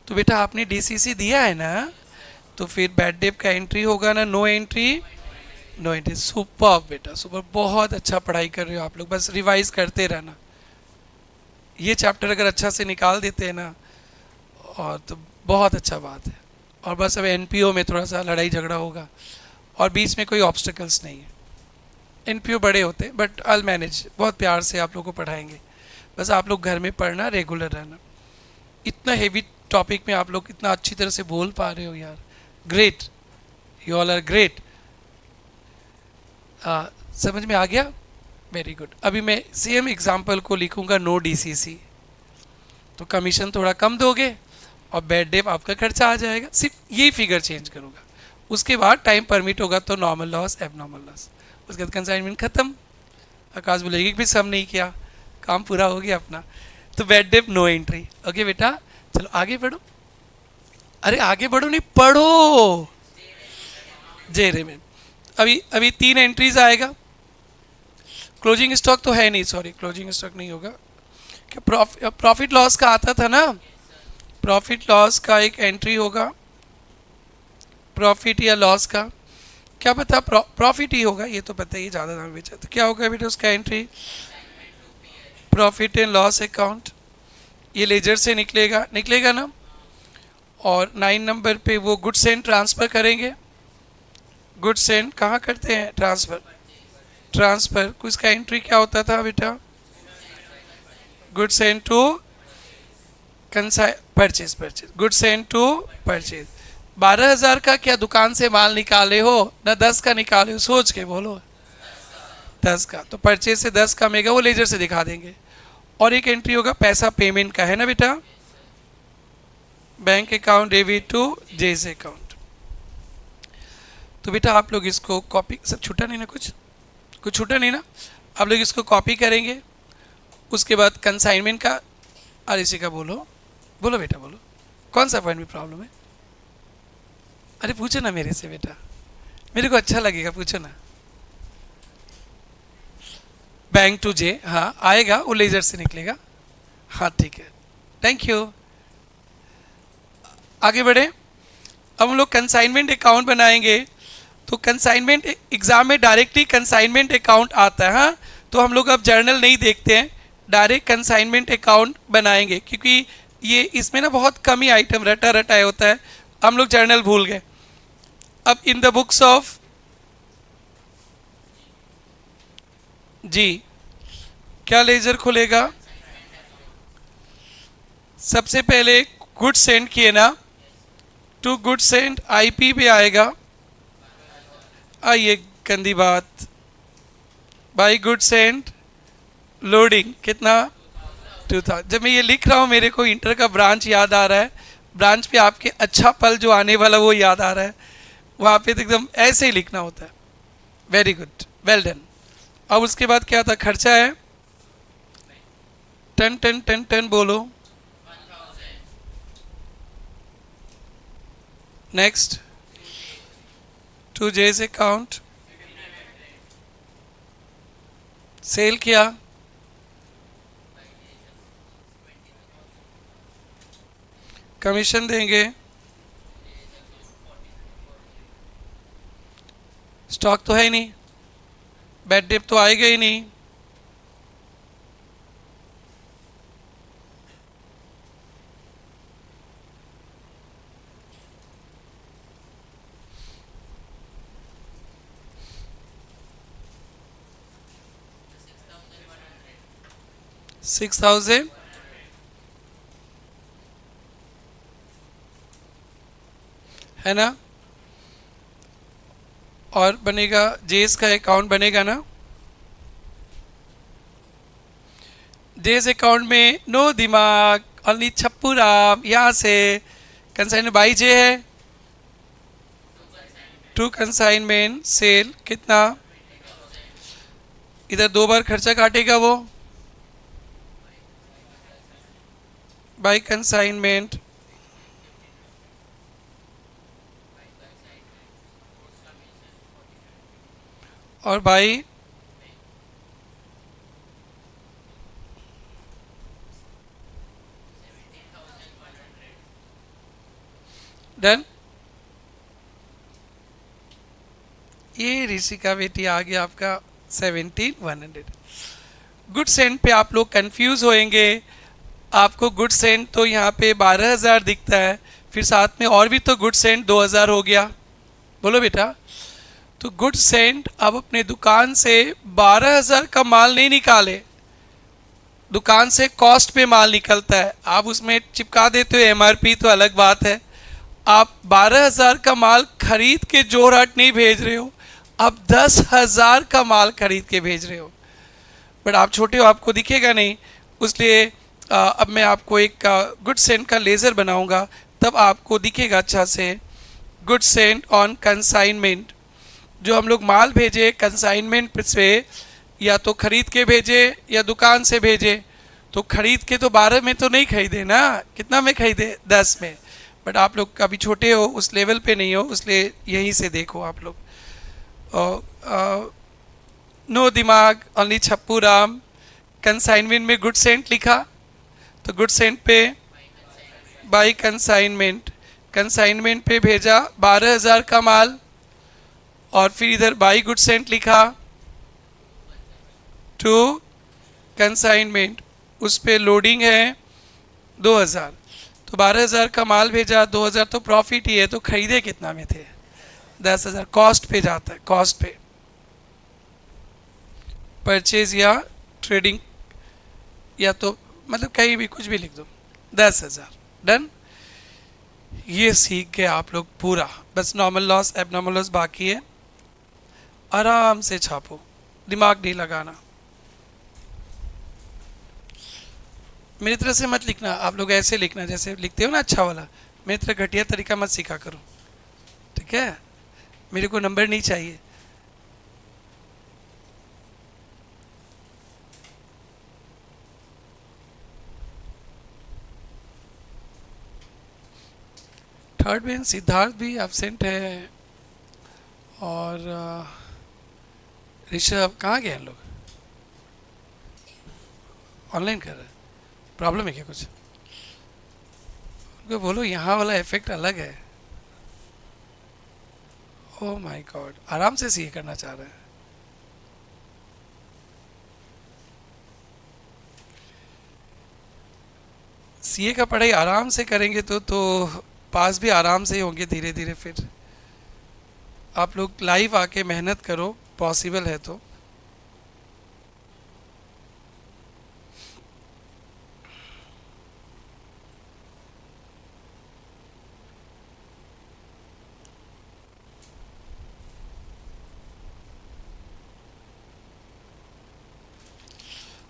तो बेटा आपने डीसीसी दिया है ना, तो फिर बैड डेप्ट का एंट्री होगा ना? No entry, no entry. Super बेटा, सुपर, बहुत अच्छा पढ़ाई कर रहे हो आप लोग, बस रिवाइज करते रहना। ये चैप्टर अगर अच्छा से निकाल देते हैं ना, और तो बहुत अच्छा बात है। और बस अब एनपीओ में थोड़ा सा लड़ाई झगड़ा होगा और बीच में कोई ऑब्स्टिकल्स नहीं है। एनपीओ बड़े होते हैं बट आई मैनेज, बहुत प्यार से आप लोग को पढ़ाएंगे। बस आप लोग घर में पढ़ना, रेगुलर रहना। इतना हेवी टॉपिक में आप लोग इतना अच्छी तरह से बोल पा रहे हो यार, great, you all are great. समझ में आ गया? Very good. अभी मैं सेम एग्जाम्पल को लिखूंगा, नो डीसीसी, तो कमीशन थोड़ा कम दोगे और बैड डेप आपका खर्चा आ जाएगा। सिर्फ यही फिगर चेंज करूँगा। उसके बाद टाइम परमिट होगा तो नॉर्मल लॉस, एबनॉर्मल लॉस, उसके बाद कंसाइनमेंट खत्म। आकाश बोलेगी कि भी सब नहीं किया, काम पूरा हो गया अपना। तो bad debt no entry. Okay बेटा, चलो आगे बढ़ो। अरे आगे बढ़ो नहीं, पढ़ो। जे रेमेन। अभी अभी 3 एंट्रीज आएगा। क्लोजिंग स्टॉक तो है नहीं, सॉरी क्लोजिंग स्टॉक नहीं होगा। क्या प्रॉफिट लॉस का आता था ना, प्रॉफिट लॉस का एक एंट्री होगा, प्रॉफिट या लॉस का, क्या पता प्रॉफिट ही होगा, ये तो पता ही, ज़्यादा दाम बेचा तो क्या होगा बेटा उसका entry, profit and loss account. ये लेजर से निकलेगा, निकलेगा ना। और 9 नंबर पे वो गुड्स एंड ट्रांसफ़र करेंगे। गुड्स एंड कहाँ करते हैं ट्रांसफ़र, ट्रांसफ़र को इसका एंट्री क्या होता था बेटा, goods and to purchase, purchase, goods and to purchase. 12,000 का क्या दुकान से माल निकाले हो ना 10 का निकाले हो, सोच के बोलो, 10 का, तो परचेज से 10 कमेगा, वो लेजर से दिखा देंगे। और एक एंट्री होगा पैसा पेमेंट का, है ना बेटा, बैंक अकाउंट डेबिट टू जेस अकाउंट। तो बेटा आप लोग इसको कॉपी, सब छूटा नहीं ना, कुछ छूटा नहीं ना, आप लोग इसको कॉपी करेंगे। उसके बाद कंसाइनमेंट का, और इसी का बोलो, बोलो बेटा बोलो, कौन सा पॉइंट में प्रॉब्लम है, अरे पूछो ना मेरे से बेटा, मेरे को अच्छा लगेगा, पूछो ना। बैंक टू जे, हाँ आएगा, वो लेजर से निकलेगा, हाँ ठीक है, थैंक यू। आगे बढ़े, अब हम लोग कंसाइनमेंट अकाउंट बनाएंगे। तो कंसाइनमेंट एग्जाम में डायरेक्टली कंसाइनमेंट अकाउंट आता है, हाँ, तो हम लोग अब जर्नल नहीं देखते हैं, डायरेक्ट कंसाइनमेंट अकाउंट बनाएंगे, क्योंकि ये इसमें ना बहुत कम ही आइटम रटा रटाया होता है, हम लोग जर्नल भूल गए। अब इन द बुक्स ऑफ जी क्या लेजर खुलेगा, सबसे पहले गुड सेंड किए ना, टू गुड सेंड आईपी पे आएगा। आइए गंदी बात, बाई गुड सेंड लोडिंग कितना 2000। जब मैं ये लिख रहा हूँ मेरे को इंटर का ब्रांच याद आ रहा है, ब्रांच पे आपके अच्छा पल जो आने वाला वो याद आ रहा है, वहाँ पे तो एकदम ऐसे ही लिखना होता है। Very good, well done. अब उसके बाद क्या था, खर्चा है 10 10 10 10 बोलो, नेक्स्ट टू जेस अकाउंट, सेल किया, कमीशन देंगे, स्टॉक तो है ही नहीं, बैड डेट तो आएगा ही नहीं, $6,000 है ना। और बनेगा जेस का अकाउंट बनेगा ना, जेस अकाउंट में नो दिमाग, ओनली छप्पू राम। यहाँ से कंसाइन बाई जे है, टू कंसाइनमेंट सेल कितना, इधर 2 बार खर्चा काटेगा वो, बाई कंसाइनमेंट, और बाई डन। ये ऋषि का बेटी आ गया आपका 17,100। गुड सेंड पे आप लोग कंफ्यूज होएंगे, आपको गुड सेंड तो यहाँ पे 12,000 दिखता है, फिर साथ में और भी तो गुड सेंड 2,000 हो गया, बोलो बेटा। तो गुड सेंड अब अपने दुकान से 12,000 का माल नहीं निकाले, दुकान से कॉस्ट पे माल निकलता है, आप उसमें चिपका देते हो एमआरपी तो अलग बात है, आप 12,000 का माल खरीद के जोरहाट नहीं भेज रहे हो, आप 10,000 का माल खरीद के भेज रहे हो, बट आप छोटे हो आपको दिखेगा नहीं, इसलिए अब मैं आपको एक गुड सेंड का लेज़र बनाऊंगा, तब आपको दिखेगा अच्छा से। गुड सेंड ऑन कंसाइनमेंट, जो हम लोग माल भेजे कंसाइनमेंट से, या तो खरीद के भेजे या दुकान से भेजे, तो खरीद के तो 12 में तो नहीं खरीदे ना, कितना में खरीदे 10 में, बट आप लोग अभी छोटे हो, उस लेवल पे नहीं हो, इसलिए यहीं से देखो आप लोग। नो दिमाग, ओनली छप्पू राम। कंसाइनमेंट में गुड सेंट लिखा, तो गुड सेंट पे बाई कंसाइनमेंट, कंसाइनमेंट पे भेजा 12,000 का माल, और फिर इधर बाई गुड सेंट लिखा टू कंसाइनमेंट, उस पे लोडिंग है 2,000, तो 12,000 का माल भेजा, 2,000 तो प्रॉफिट ही है, तो खरीदे कितना में थे? 10,000। कॉस्ट पे जाता है, कॉस्ट पे, परचेज या ट्रेडिंग, या तो मतलब कहीं भी कुछ भी लिख दो, 10,000। डन। ये सीख गए आप लोग पूरा, बस नॉर्मल लॉस एबनॉर्मल लॉस बाकी है। आराम से छापो, दिमाग नहीं लगाना। मेरी तरह से मत लिखना, आप लोग ऐसे लिखना जैसे लिखते हो ना अच्छा वाला। मेरी तरह घटिया तरीका मत सीखा करो, ठीक है? मेरे को नंबर नहीं चाहिए। थर्ड बेंच सिद्धार्थ भी एबसेंट है, और ऋषभ कहाँ गए हैं लोग? ऑनलाइन कर रहे हैं? प्रॉब्लम है क्या कुछ? उनको बोलो यहाँ वाला इफेक्ट अलग है। ओह माय गॉड, आराम से सीए करना चाह रहे हैं। सीए का पढ़ाई आराम से करेंगे तो पास भी आराम से ही होंगे धीरे धीरे। फिर आप लोग लाइव आके मेहनत करो, पॉसिबल है तो।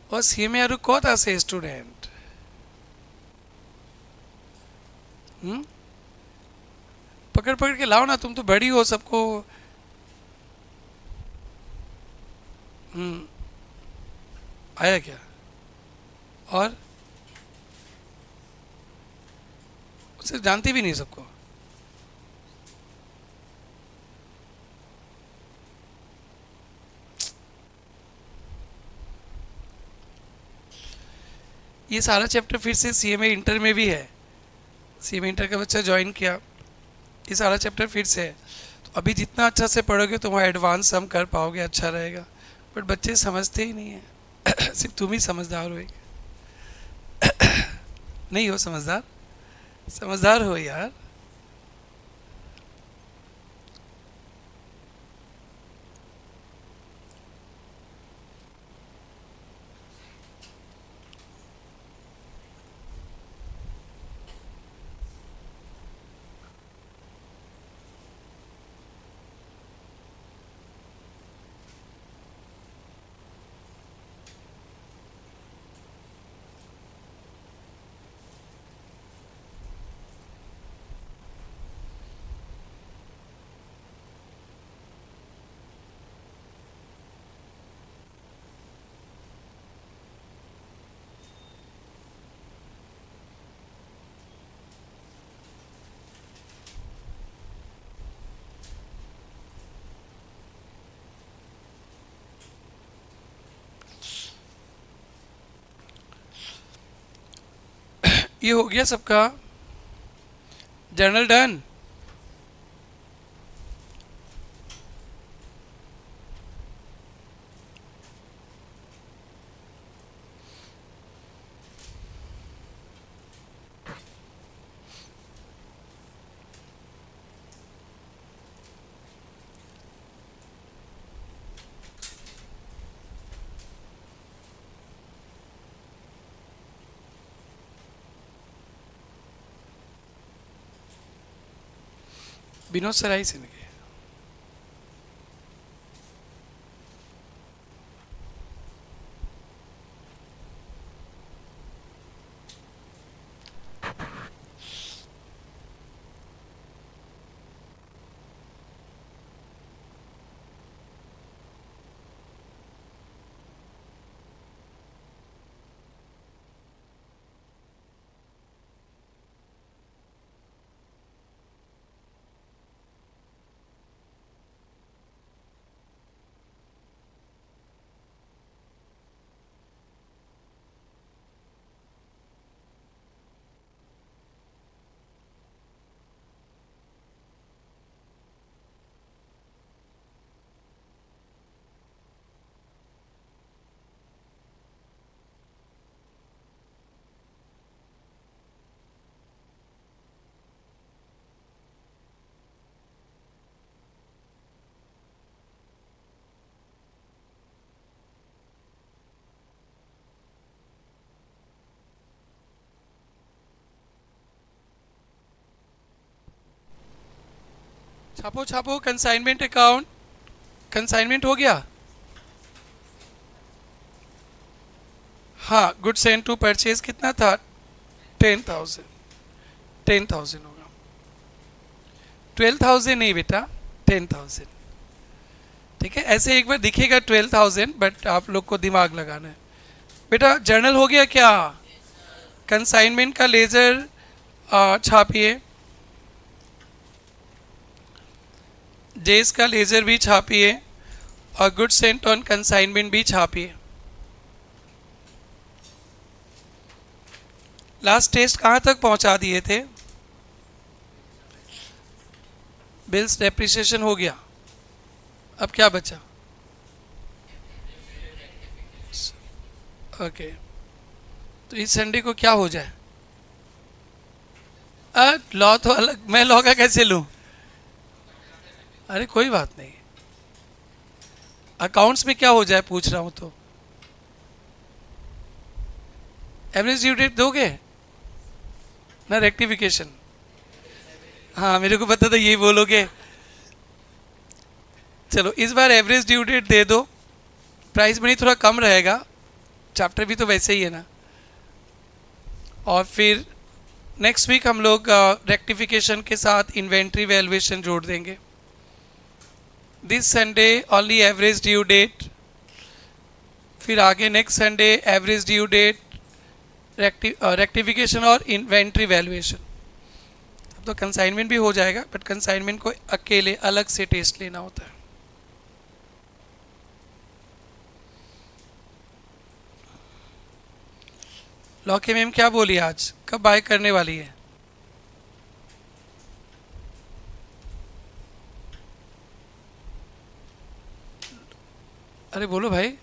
और सीए में यार कौन था से स्टूडेंट? पकड़ पकड़ के लाओ ना, तुम तो बड़ी हो सबको। हम्म। आया क्या? और उसे जानती भी नहीं सबको। ये सारा चैप्टर फिर से सीएमए इंटर में भी है। सीएमए इंटर का बच्चा ज्वाइन किया, ये सारा चैप्टर फिर से है। तो अभी जितना अच्छा से पढ़ोगे तुम एडवांस सम कर पाओगे, अच्छा रहेगा। बट बच्चे समझते ही नहीं है। सिर्फ तुम ही समझदार हो, नहीं हो समझदार? समझदार हो यार। ये हो गया सबका जर्नल डन। विनोद सराई से निकले। छापो छापो, कंसाइनमेंट अकाउंट, कंसाइनमेंट हो गया। हाँ, गुड्स एंड टू परचेज कितना था? 10,000। 10,000 होगा, 12,000 नहीं बेटा, 10,000। ठीक है, ऐसे एक बार दिखेगा 12,000, बट आप लोग को दिमाग लगाना है। बेटा जर्नल हो गया क्या? कंसाइनमेंट का लेजर छापिए, डेज का लेजर भी छापिए, और गुड्स सेंट ऑन कंसाइनमेंट भी छापिए। लास्ट टेस्ट कहाँ तक पहुँचा दिए थे? बिल्स डेप्रिसिएशन हो गया, अब क्या बचा? ओके, तो इस संडे को क्या हो जाए? लॉ तो अलग, मैं लॉ का कैसे लूँ? अरे कोई बात नहीं, अकाउंट्स में क्या हो जाए पूछ रहा हूँ तो। एवरेज ड्यू डेट दोगे ना? रेक्टिफिकेशन, हाँ मेरे को पता था यही बोलोगे। चलो इस बार एवरेज ड्यू डेट दे दो, प्राइस मनी थोड़ा कम रहेगा, चैप्टर भी तो वैसे ही है ना। और फिर नेक्स्ट वीक हम लोग रेक्टिफिकेशन के साथ इन्वेंट्री वैल्यूएशन जोड़ देंगे। This Sunday only average due date, फिर आगे next Sunday average due date, rectification और इन्वेंट्री वैल्यूएशन। अब तो कंसाइनमेंट भी हो जाएगा, बट कंसाइनमेंट को अकेले अलग से टेस्ट लेना होता है। लॉ के मैम क्या बोली आज, कब बाय करने वाली है? अरे बोलो भाई।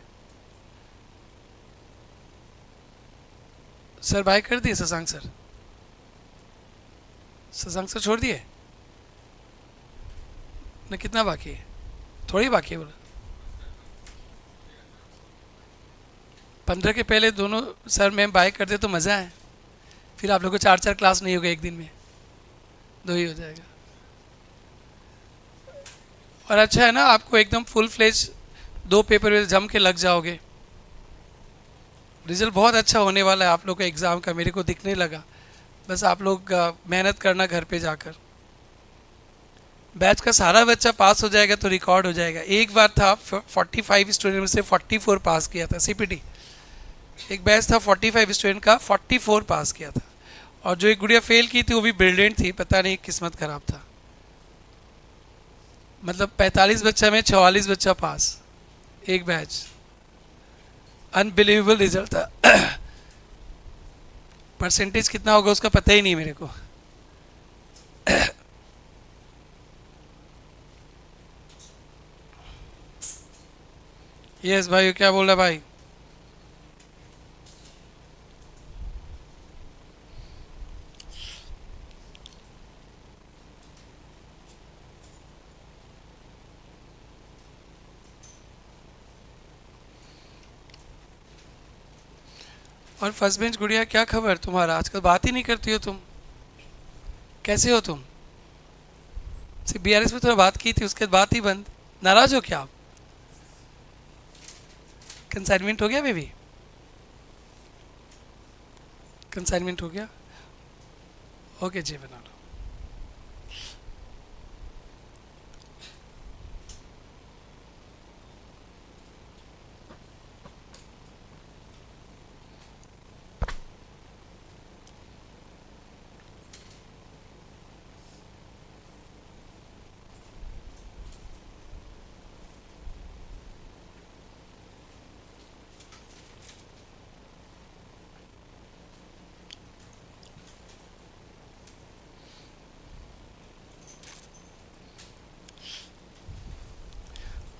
सर बाय कर दिए, शशांक सर? शशांक सर छोड़ दिए ना? कितना बाकी है? थोड़ी बाकी है बोला। 15 के पहले दोनों सर मैम बाय कर दे तो मज़ा है, फिर आप लोग को 4-4 क्लास नहीं होगा एक दिन में, 2 ही हो जाएगा। और अच्छा है ना, आपको एकदम फुल फ्लेज 2 पेपर में जम के लग जाओगे। रिजल्ट बहुत अच्छा होने वाला है आप लोग का एग्ज़ाम का, मेरे को दिखने लगा। बस आप लोग मेहनत करना घर पे जाकर। बैच का सारा बच्चा पास हो जाएगा तो रिकॉर्ड हो जाएगा। एक बार था 45 स्टूडेंट में से 44 पास किया था सीपीटी। एक बैच था 45 स्टूडेंट का, 44 पास किया था। और जो एक गुड़िया फेल की थी वो भी ब्रिलियंट थी, पता नहीं किस्मत खराब था। मतलब 45 बच्चा में 44 बच्चा पास, एक बैच। अनबिलीवेबल रिजल्ट था। परसेंटेज कितना होगा उसका पता ही नहीं मेरे को। यस भाई, क्या बोल रहा भाई? और फर्स्ट बेंच गुड़िया, क्या खबर तुम्हारा? आजकल बात ही नहीं करती हो तुम, कैसे हो तुम? सिर्फ बीआरएस में थोड़ा बात की थी, उसके बाद बात ही बंद। नाराज हो क्या आप? कंसाइनमेंट हो गया बेबी? कंसाइनमेंट हो गया? ओके जी, बना लो।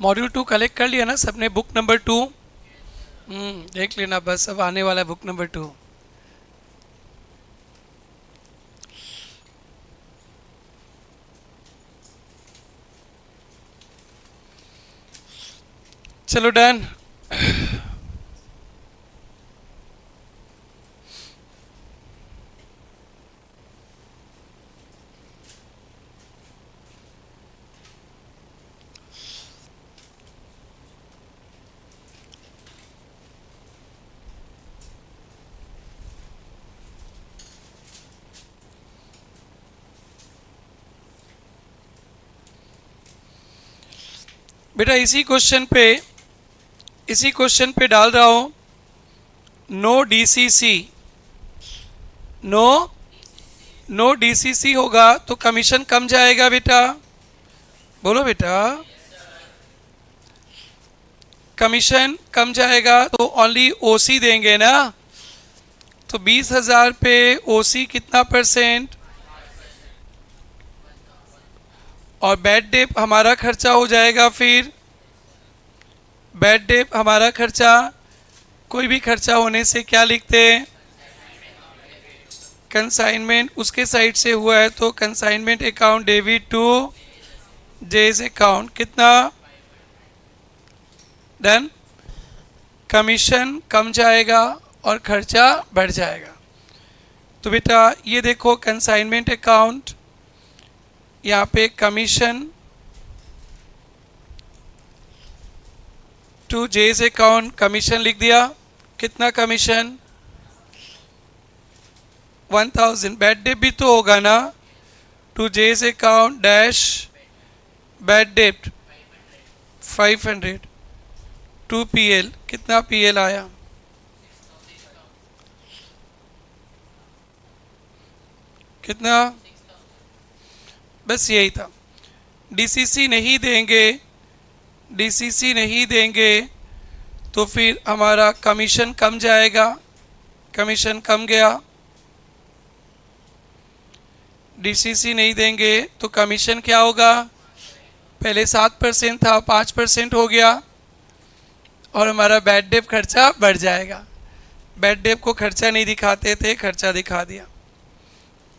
मॉड्यूल 2 कलेक्ट कर लिया ना सबने? बुक नंबर 2 देख लेना, बस अब आने वाला है बुक नंबर 2। चलो डन। बेटा इसी क्वेश्चन पे डाल रहा हूं, नो डीसीसी, नो डीसीसी होगा तो कमीशन कम जाएगा बेटा, बोलो बेटा, कमीशन कम जाएगा तो ओनली ओसी देंगे ना, तो 20,000 पे ओसी कितना परसेंट, और बैड डेप हमारा खर्चा हो जाएगा। फिर बैड डेप हमारा खर्चा, कोई भी खर्चा होने से क्या लिखते हैं, कंसाइनमेंट, उसके साइड से हुआ है तो consignment account debit to J's account, कितना, डन। कमीशन कम जाएगा और खर्चा बढ़ जाएगा। तो बेटा ये देखो कंसाइनमेंट अकाउंट, यहाँ पे commission to J's account, commission लिख दिया, कितना कमीशन, 1000, बैड डेप भी तो होगा ना, to J's account dash bad debt 500, to PL, कितना पीएल आया, कितना, बस यही था। डीसीसी नहीं देंगे, डीसीसी नहीं देंगे तो फिर हमारा कमीशन कम जाएगा, कमीशन कम गया। डीसीसी नहीं देंगे तो कमीशन क्या होगा, पहले 7% था 5% हो गया, और हमारा बैड डेप खर्चा बढ़ जाएगा। बैड डेप को खर्चा नहीं दिखाते थे, खर्चा दिखा दिया,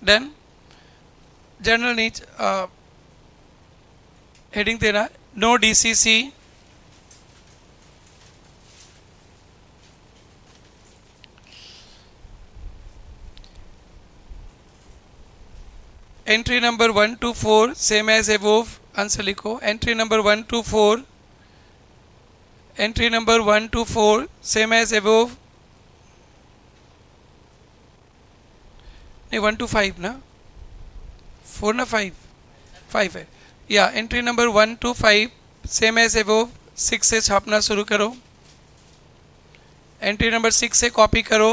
डन। जनरल नीच हेडिंग देना, no DCC, entry number 1 to 4 same as above, answer लिखो। Entry number 1 to 4, entry number 1 to 4 same as above, नहीं 1 to 5 ना, 4 ना 5 है, या entry number 1 to 5 same as above, 6 से छापना शुरू करो, एंट्री नंबर 6 से कॉपी करो,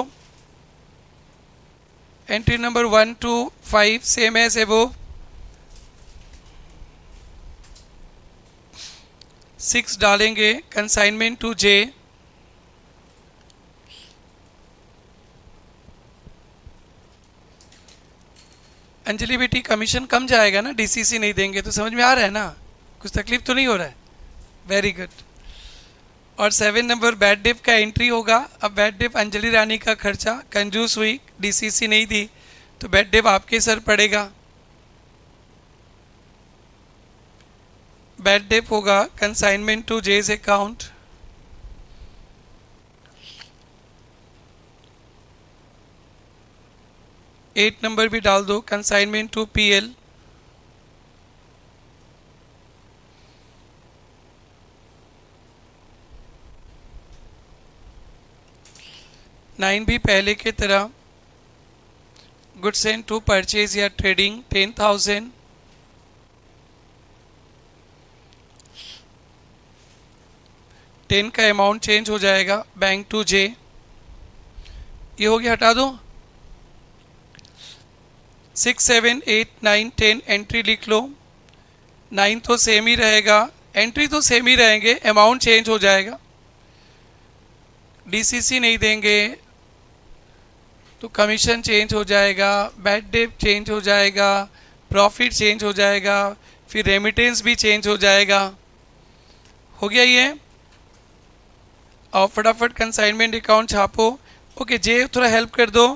entry number 1 to 5 same as above, 6 डालेंगे, कंसाइनमेंट टू जे, अंजलि बेटी कमीशन कम जाएगा ना, डीसीसी नहीं देंगे तो, समझ में आ रहा है ना, कुछ तकलीफ तो नहीं हो रहा है, वेरी गुड। और 7 नंबर बैड डेप का एंट्री होगा। अब बैड डेप अंजलि रानी का खर्चा, कंजूस हुई, डीसीसी नहीं दी तो बैड डेप आपके सर पड़ेगा, बैड डेप होगा कंसाइनमेंट टू जेज अकाउंट, एट नंबर भी डाल दो, कंसाइनमेंट टू पीएल, नाइन भी पहले की तरह, गुड्स एंड टू परचेज या ट्रेडिंग 10,000, टेन का अमाउंट चेंज हो जाएगा, बैंक टू जे, ये हो गया, हटा दो। 6, 7, 8, 9, 10 एंट्री लिख लो, 9 तो सेम ही रहेगा, एंट्री तो सेम ही रहेंगे, अमाउंट चेंज हो जाएगा। डीसीसी नहीं देंगे तो कमीशन चेंज हो जाएगा, बैड डेप चेंज हो जाएगा, प्रॉफिट चेंज हो जाएगा, फिर रेमिटेंस भी चेंज हो जाएगा। हो गया ये, और फटाफट कंसाइनमेंट अकाउंट छापो। ओके, जे थोड़ा हेल्प कर दो,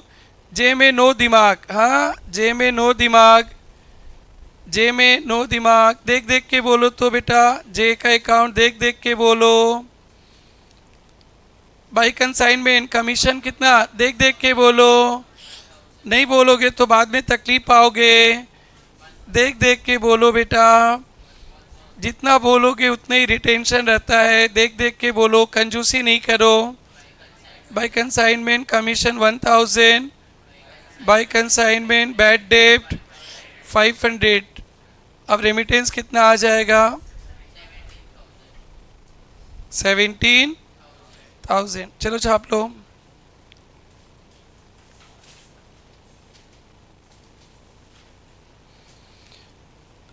जे में नो दिमाग, हाँ जे में नो दिमाग, जे में नो दिमाग, देख देख के बोलो तो बेटा, जे का अकाउंट देख देख के बोलो। बाई कंसाइनमेंट कमीशन कितना, देख देख के बोलो, नहीं बोलोगे तो बाद में तकलीफ पाओगे, देख देख के बोलो बेटा, जितना बोलोगे उतना ही रिटेंशन रहता है, देख देख के बोलो, कंजूसी नहीं करो। By consignment commission 1000, by consignment bad डेप्ट 500, अब रेमिटेंस कितना आ जाएगा, 17,000। चलो छाप लो।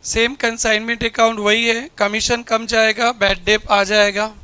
सेम कंसाइनमेंट अकाउंट वही है, कमीशन कम जाएगा, बैड डेट आ जाएगा।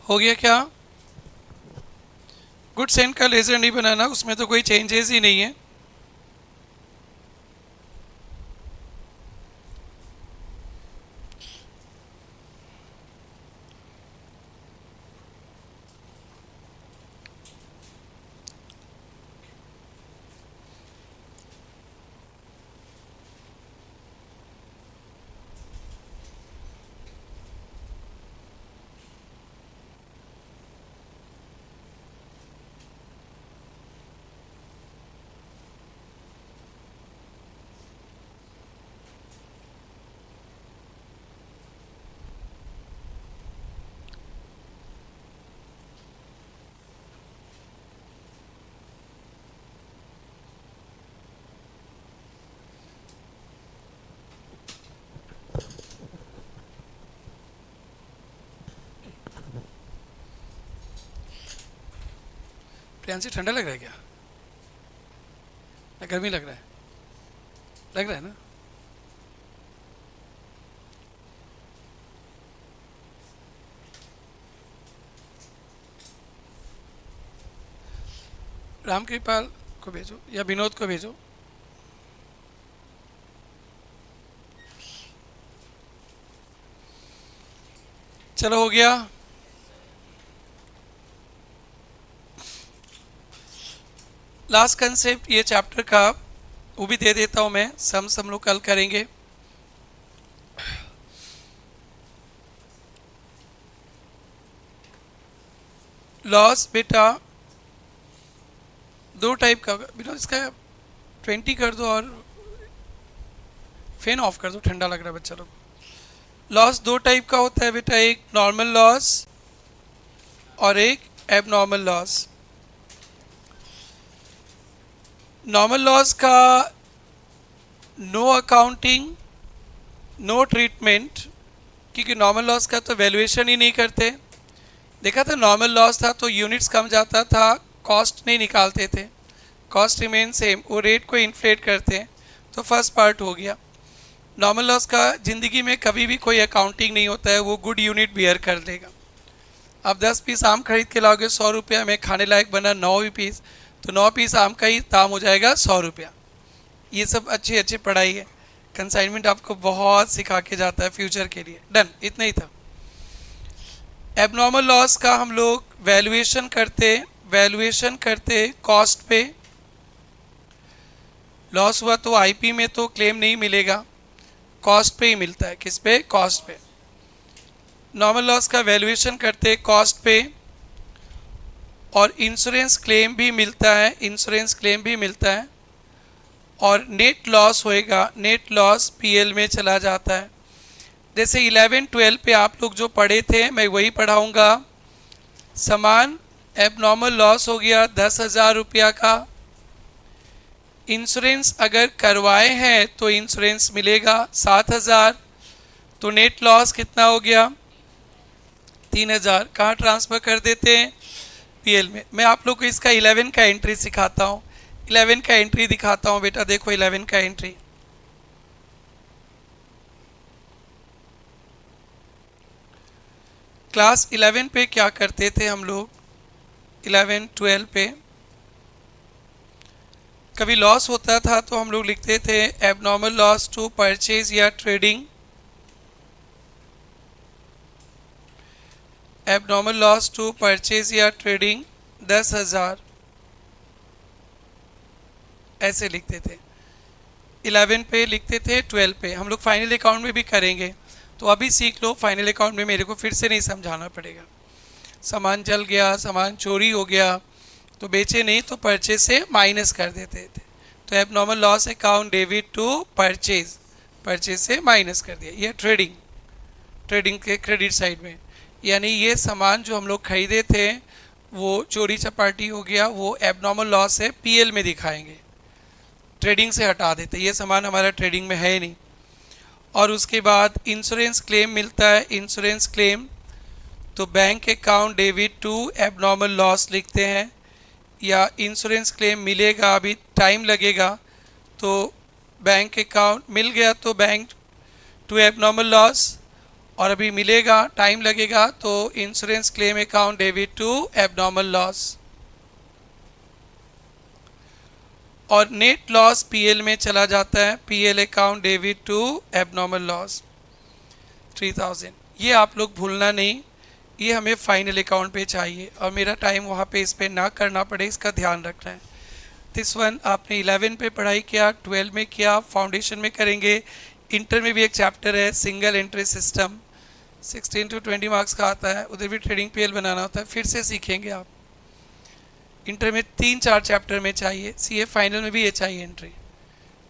हो गया क्या? गुड सेंट का लेजर नहीं बनाना, उसमें तो कोई चेंजेस ही नहीं है। प्रियांशी ठंडा लग रहा है क्या, या गर्मी लग रहा है? लग रहा है ना? रामकृपाल को भेजो या विनोद को भेजो। चलो हो गया। लास्ट कंसेप्ट ये चैप्टर का वो भी दे देता हूं मैं, हम लोग कल करेंगे। लॉस बेटा दो टाइप का, बिना इसका 20 कर दो और फैन ऑफ कर दो, ठंडा लग रहा है बच्चा लोग। लॉस दो टाइप का होता है बेटा, एक नॉर्मल लॉस और एक एबनॉर्मल लॉस। नॉर्मल लॉस का नो अकाउंटिंग नो ट्रीटमेंट, क्योंकि नॉर्मल लॉस का तो वैल्यूएशन ही नहीं करते। देखा था नॉर्मल लॉस था तो यूनिट्स कम जाता था, कॉस्ट नहीं निकालते थे, कॉस्ट रिमेन सेम, वो रेट को इन्फ्लेट करते हैं। तो फर्स्ट पार्ट हो गया। नॉर्मल लॉस का ज़िंदगी में कभी भी कोई अकाउंटिंग नहीं होता है, वो गुड यूनिट बियर कर लेगा। अब 10 पीस आम खरीद के लाओगे 100 रुपया में, खाने लायक बना 9 पीस, तो 9 पीस आम का ही दाम हो जाएगा 100 रुपया। ये सब अच्छी अच्छी पढ़ाई है, कंसाइनमेंट आपको बहुत सिखा के जाता है फ्यूचर के लिए। डन, इतना ही था। एबनॉर्मल लॉस का हम लोग वैल्यूएशन करते कॉस्ट पे। लॉस हुआ तो आईपी में तो क्लेम नहीं मिलेगा, कॉस्ट पे ही मिलता है। किस पे? कॉस्ट पे। नॉर्मल लॉस का वैल्यूएशन करते कॉस्ट पे, और इंश्योरेंस क्लेम भी मिलता है, और नेट लॉस होएगा, नेट लॉस पीएल में चला जाता है। जैसे 11-12 पे आप लोग जो पढ़े थे मैं वही पढ़ाऊँगा। सामान एबनॉर्मल लॉस हो गया 10,000 रुपया का। इंश्योरेंस अगर करवाए हैं तो इंश्योरेंस मिलेगा 7,000। तो नेट लॉस कितना हो गया 3,000। कहाँ ट्रांसफ़र कर देते हैं पीएल में। मैं आप लोग को इसका 11 का एंट्री सिखाता हूँ, 11 का एंट्री दिखाता हूँ बेटा। देखो 11 का एंट्री, क्लास 11 पे क्या करते थे हम लोग, 11-12 पे कभी लॉस होता था तो हम लोग लिखते थे एबनॉर्मल लॉस टू परचेज या trading, abnormal loss to purchase या ट्रेडिंग 10,000, ऐसे लिखते थे। 11 पे लिखते थे, 12 पे। हम लोग फाइनल अकाउंट में भी करेंगे, तो अभी सीख लो। फाइनल अकाउंट में मेरे को फिर से नहीं समझाना पड़ेगा। सामान जल गया, सामान चोरी हो गया, तो बेचे नहीं तो परचेज से माइनस कर देते थे। तो abnormal loss account debit to purchase, purchase से माइनस कर दिया। ये ट्रेडिंग, ट्रेडिंग के क्रेडिट साइड में, यानी ये सामान जो हम लोग खरीदे थे वो चोरी चपाटी हो गया, वो एबनॉर्मल लॉस है, पीएल में दिखाएंगे, ट्रेडिंग से हटा देते। ये सामान हमारा ट्रेडिंग में है ही नहीं। और उसके बाद इंश्योरेंस क्लेम मिलता है, इंश्योरेंस क्लेम, तो bank account debit to abnormal loss लिखते हैं। या इंश्योरेंस क्लेम मिलेगा, अभी टाइम लगेगा, तो बैंक अकाउंट मिल गया तो बैंक टू एबनॉर्मल लॉस, और अभी मिलेगा टाइम लगेगा तो insurance claim account debit to abnormal loss. और नेट लॉस पीएल में चला जाता है, PL account debit to abnormal loss 3,000। ये आप लोग भूलना नहीं, ये हमें फाइनल अकाउंट पे चाहिए और मेरा टाइम वहाँ पे इस पे ना करना पड़े, इसका ध्यान रखना है। दिस वन आपने 11 पे पढ़ाई किया, 12 में किया, फाउंडेशन में करेंगे। इंटर में भी एक चैप्टर है single entry system, 16 to 20 marks का आता है, उधर भी ट्रेडिंग पीएल बनाना होता है, फिर से सीखेंगे आप। इंटर में 3-4 चैप्टर में चाहिए, सीए फाइनल में भी ये चाहिए एंट्री,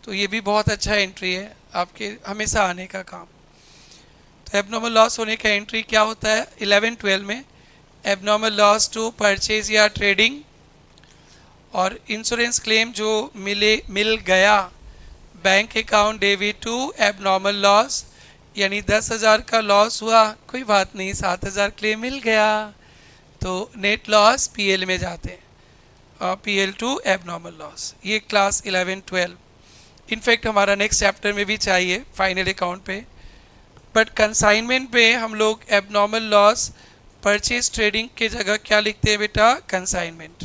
तो ये भी बहुत अच्छा एंट्री है आपके हमेशा आने का काम। तो एबनॉर्मल लॉस होने का एंट्री क्या होता है 11-12 में, एबनॉर्मल लॉस टू परचेज या ट्रेडिंग, और इंश्योरेंस क्लेम जो मिल गया, bank account debit to abnormal loss, यानी 10,000 का लॉस हुआ, कोई बात नहीं, 7,000 क्लेम मिल गया, तो नेट लॉस पीएल में जाते हैं, पीएल टू एबनॉर्मल लॉस। ये क्लास 11-12 इनफैक्ट हमारा नेक्स्ट चैप्टर में भी चाहिए फाइनल अकाउंट पे। बट कंसाइनमेंट पे हम लोग एबनॉर्मल लॉस परचेज ट्रेडिंग के जगह क्या लिखते हैं बेटा, कंसाइनमेंट।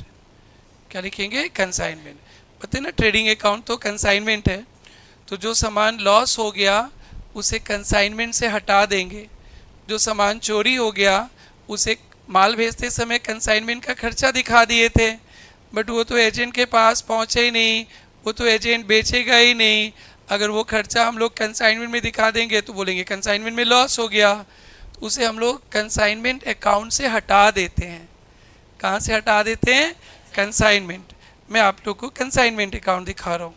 क्या लिखेंगे, कंसाइनमेंट। पता है ना, ट्रेडिंग अकाउंट तो कंसाइनमेंट है, तो जो सामान लॉस हो गया उसे कंसाइनमेंट से हटा देंगे। जो सामान चोरी हो गया उसे माल भेजते समय कंसाइनमेंट का खर्चा दिखा दिए थे, बट वो तो एजेंट के पास पहुंचे ही नहीं, वो तो एजेंट बेचेगा ही नहीं। अगर वो खर्चा हम लोग कंसाइनमेंट में दिखा देंगे तो बोलेंगे कंसाइनमेंट में लॉस हो गया, तो उसे हम लोग कंसाइनमेंट अकाउंट से हटा देते हैं। कहाँ से हटा देते हैं, कंसाइनमेंट। मैं आप लोग को कंसाइनमेंट अकाउंट दिखा रहा हूँ।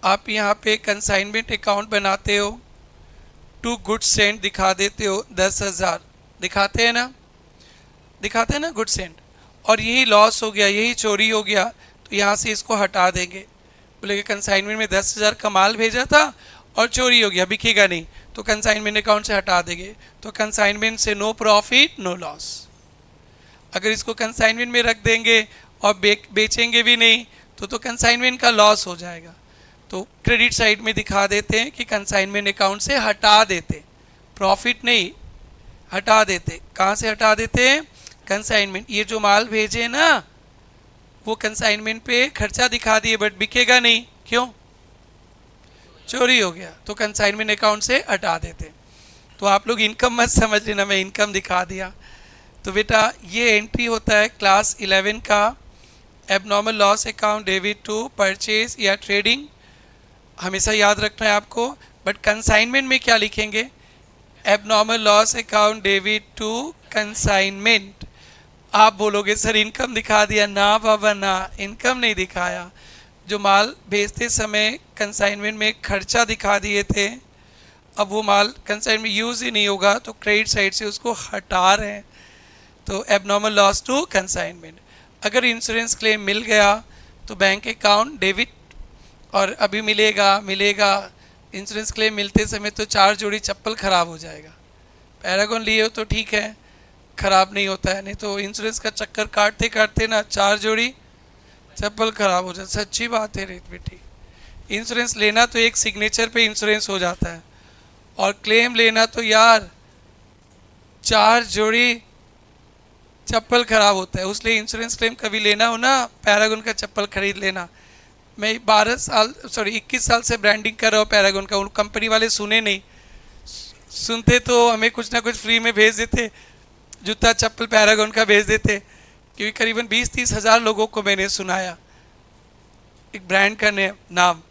आप यहाँ पे कंसाइनमेंट अकाउंट बनाते हो, टू गुड्स सेंट दिखा देते हो 10,000, दिखाते हैं ना, दिखाते हैं ना गुड्स सेंट, और यही लॉस हो गया, यही चोरी हो गया, तो यहाँ से इसको हटा देंगे। बोलेंगे कंसाइनमेंट में 10,000 का माल भेजा था और चोरी हो गया, बिकेगा नहीं, तो कंसाइनमेंट अकाउंट से हटा देंगे। तो कंसाइनमेंट से नो प्रॉफिट नो लॉस। अगर इसको कंसाइनमेंट में रख देंगे और बेचेंगे भी नहीं तो कंसाइनमेंट का लॉस हो जाएगा। तो क्रेडिट साइड में दिखा देते हैं कि कंसाइनमेंट अकाउंट से हटा देते, प्रॉफिट नहीं, हटा देते। कहाँ से हटा देते हैं, कंसाइनमेंट। ये जो माल भेजे ना वो कंसाइनमेंट पे खर्चा दिखा दिए बट बिकेगा नहीं, क्यों, चोरी हो गया, तो कंसाइनमेंट अकाउंट से हटा देते। तो आप लोग इनकम मत समझ लेना, मैं इनकम दिखा दिया। तो बेटा ये एंट्री होता है क्लास 11 का, abnormal loss account debit to purchase या ट्रेडिंग, हमेशा याद रखना है आपको। बट कंसाइनमेंट में क्या लिखेंगे, abnormal loss account debit to consignment. आप बोलोगे सर इनकम दिखा दिया, ना बाबा ना, इनकम नहीं दिखाया। जो माल भेजते समय कंसाइनमेंट में खर्चा दिखा दिए थे, अब वो माल कंसाइनमेंट यूज़ ही नहीं होगा तो क्रेडिट साइड से उसको हटा रहे हैं, तो एबनॉर्मल लॉस टू कंसाइनमेंट। अगर इंश्योरेंस क्लेम मिल गया तो बैंक अकाउंट डेबिट, और अभी मिलेगा इंश्योरेंस क्लेम मिलते समय तो 4 जोड़ी चप्पल ख़राब हो जाएगा। पैरागॉन लिए हो तो ठीक है, ख़राब नहीं होता है, नहीं तो इंश्योरेंस का चक्कर काटते काटते ना 4 जोड़ी चप्पल ख़राब हो जाए। सच्ची बात है रेत बेटी, इंश्योरेंस लेना तो एक सिग्नेचर पे इंश्योरेंस हो जाता है, और क्लेम लेना तो यार 4 जोड़ी चप्पल ख़राब होता है। उसलिए इंश्योरेंस क्लेम कभी लेना हो ना, पैरागॉन का चप्पल खरीद लेना। मैं 21 साल से ब्रांडिंग कर रहा हूँ पैरागॉन का, उन कंपनी वाले सुने नहीं, सुनते तो हमें कुछ ना कुछ फ्री में भेज देते, जूता चप्पल पैरागॉन का भेज देते, क्योंकि करीबन 20-30 हज़ार लोगों को मैंने सुनाया एक ब्रांड का नाम।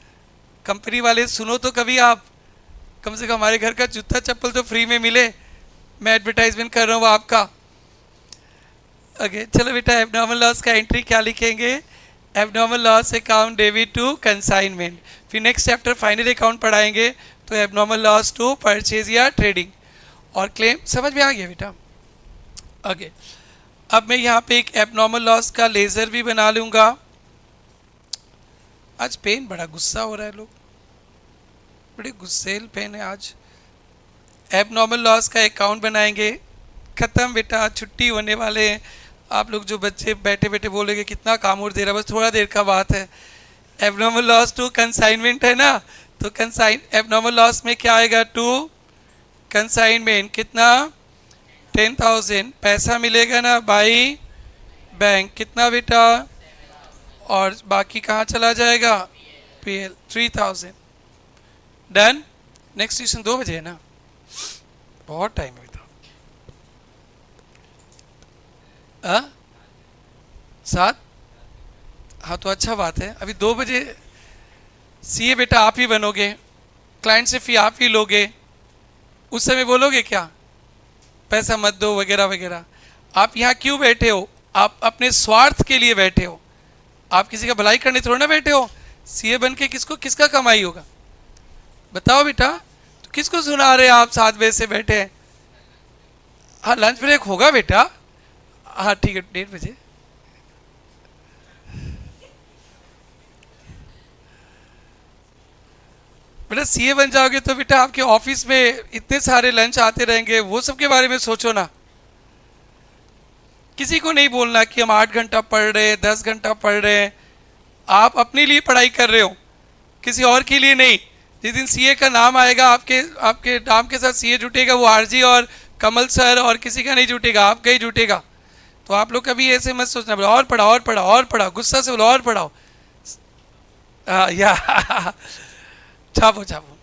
कंपनी वाले सुनो तो कभी आप, कम से कम हमारे घर का जूता चप्पल तो फ्री में मिले, मैं एडवर्टाइजमेंट कर रहा हूँ आपका। ओके चलो बेटा, एबनॉर्मल लॉस का एंट्री क्या लिखेंगे? Abnormal loss account debit to consignment. फिर नेक्स्ट चैप्टर फाइनल अकाउंट पढ़ाएंगे तो एबनॉर्मल लॉस टू परचेज या ट्रेडिंग, और क्लेम समझ में आ गया बेटा? ओके अब मैं यहाँ पे एक एबनॉर्मल लॉस का लेज़र भी बना लूँगा। आज पेन बड़ा गुस्सा हो रहा है, लोग बड़े गुस्सेल पेन है आज। एबनॉर्मल लॉस का अकाउंट बनाएंगे, ख़त्म बेटा, छुट्टी होने वाले हैं। आप लोग जो बच्चे बैठे बैठे बोलेंगे कितना काम और दे रहा, बस थोड़ा देर का बात है। एबनॉर्मल लॉस टू कंसाइनमेंट है ना, तो एबनॉर्मल लॉस में क्या आएगा? टू कंसाइनमेंट कितना? 10,000 पैसा मिलेगा ना बाई बैंक, कितना बेटा? और बाकी कहाँ चला जाएगा? पीएल 3,000। डन। नेक्स्ट ट्यूशन 2 बजे है ना, बहुत टाइम है बेटा। 7? हाँ तो अच्छा बात है, अभी 2 बजे सीए बेटा आप ही बनोगे, क्लाइंट से फी आप ही लोगे, उस समय बोलोगे क्या पैसा मत दो वगैरह वगैरह। आप यहाँ क्यों बैठे हो? आप अपने स्वार्थ के लिए बैठे हो, आप किसी का भलाई करने थोड़ा ना बैठे हो। सीए बन के किसका कमाई होगा बताओ बेटा? तो किसको सुना रहे आप 7 बजे से बैठे हैं? हाँ लंच ब्रेक होगा बेटा, हाँ ठीक है 1:30 बजे। बेटा सीए बन जाओगे तो बेटा आपके ऑफिस में इतने सारे लंच आते रहेंगे, वो सब के बारे में सोचो ना। किसी को नहीं बोलना कि हम 8 घंटा पढ़ रहे हैं, 10 घंटा पढ़ रहे हैं। आप अपने लिए पढ़ाई कर रहे हो, किसी और के लिए नहीं। जिस दिन सीए का नाम आएगा, आपके नाम के साथ सीए जुटेगा, वो आरजी और कमल सर और किसी का नहीं जुटेगा, आपका ही जुटेगा। तो आप लोग कभी ऐसे मत सोचना बोलो और पढ़ा और पढ़ा और पढ़ा, गुस्सा से बोलो और पढ़ाओ। या छापो छापो,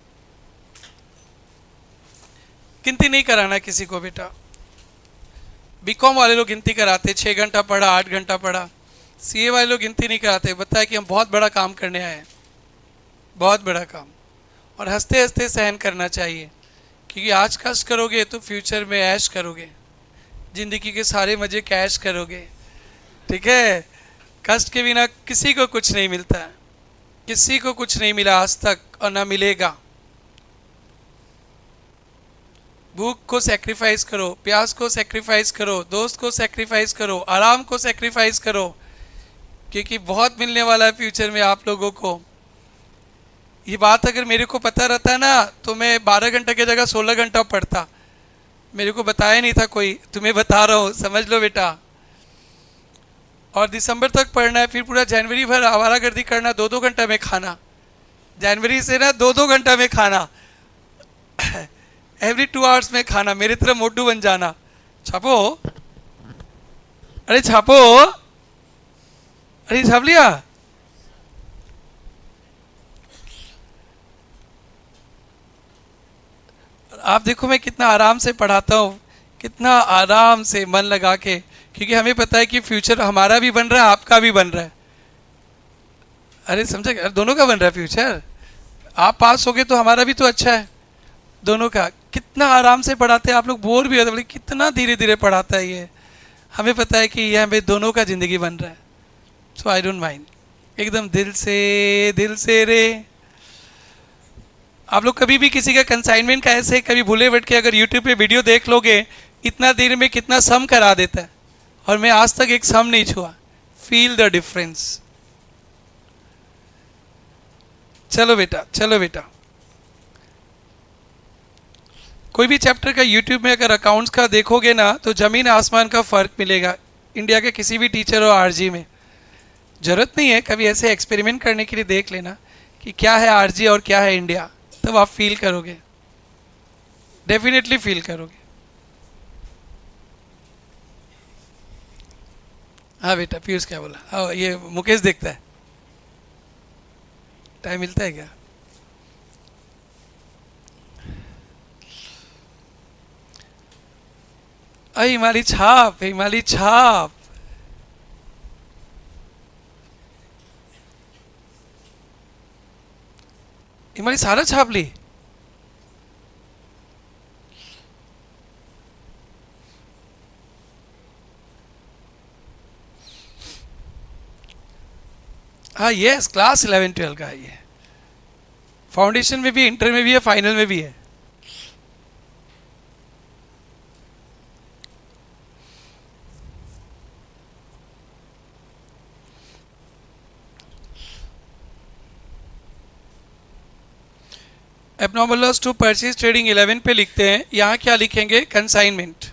गिनती नहीं कराना किसी को बेटा। बीकॉम वाले लोग गिनती कराते, 6 घंटा पढ़ा 8 घंटा पढ़ा। सीए वाले लोग गिनती नहीं कराते, बताया कि हम बहुत बड़ा काम करने आए हैं, बहुत बड़ा काम, और हंसते हंसते सहन करना चाहिए, क्योंकि आज कष्ट करोगे तो फ्यूचर में ऐश करोगे, जिंदगी के सारे मजे कैश करोगे। ठीक है, कष्ट के बिना किसी को कुछ नहीं मिलता है, किसी को कुछ नहीं मिला आज तक और ना मिलेगा। भूख को सेक्रीफाइस करो, प्यास को सेक्रीफाइस करो, दोस्त को सेक्रीफाइस करो, आराम को सेक्रीफाइस करो, क्योंकि बहुत मिलने वाला है फ्यूचर में आप लोगों को। ये बात अगर मेरे को पता रहता ना तो मैं 12 घंटा की जगह 16 घंटा पढ़ता। मेरे को बताया नहीं था कोई, तुम्हें बता रहा हूँ, समझ लो बेटा। और दिसंबर तक पढ़ना है, फिर पूरा जनवरी भर आवारागर्दी करना, 2-2 घंटा में खाना, जनवरी से ना 2-2 घंटा में खाना एवरी 2 आवर्स में खाना, मेरी तरह मोटू बन जाना। छापो, अरे छापो, अरे छाप लिया। आप देखो मैं कितना आराम से पढ़ाता हूँ, कितना आराम से मन लगा के, क्योंकि हमें पता है कि फ्यूचर हमारा भी बन रहा है, आपका भी बन रहा है। अरे समझे, दोनों का बन रहा है फ्यूचर। आप पास हो गए तो हमारा भी तो अच्छा है, दोनों का। कितना आराम से पढ़ाते हैं आप लोग, बोर भी होते, बोले कितना धीरे धीरे पढ़ाता है ये। हमें पता है कि ये हमें दोनों का ज़िंदगी बन रहा है, सो आई डोंट माइंड। एकदम दिल से रे। आप लोग कभी भी किसी का कंसाइनमेंट का ऐसे कभी भूले बैठ के अगर यूट्यूब पे वीडियो देख लोगे, इतना देर में कितना सम करा देता है, और मैं आज तक एक सम नहीं छुआ। Feel the difference. चलो बेटा, चलो बेटा, कोई भी चैप्टर का यूट्यूब में अगर अकाउंट्स का देखोगे ना तो जमीन आसमान का फर्क मिलेगा इंडिया के किसी भी टीचर और आरजी में। जरूरत नहीं है, कभी ऐसे एक्सपेरिमेंट करने के लिए देख लेना कि क्या है आरजी और क्या है इंडिया, तब आप फील करोगे, डेफिनेटली फील करोगे। हाँ बेटा, पीयूष क्या बोला? हाँ, ये मुकेश देखता है। टाइम मिलता है क्या? हिमालय छाप, हिमालय छाप। हिमालय सारा छाप ली। हाँ यस, क्लास 11-12 का है ये। फाउंडेशन में भी, इंटर में भी है, फाइनल में भी है। Abnormal loss to purchase trading 11 पे लिखते हैं। यहाँ क्या लिखेंगे? कंसाइनमेंट।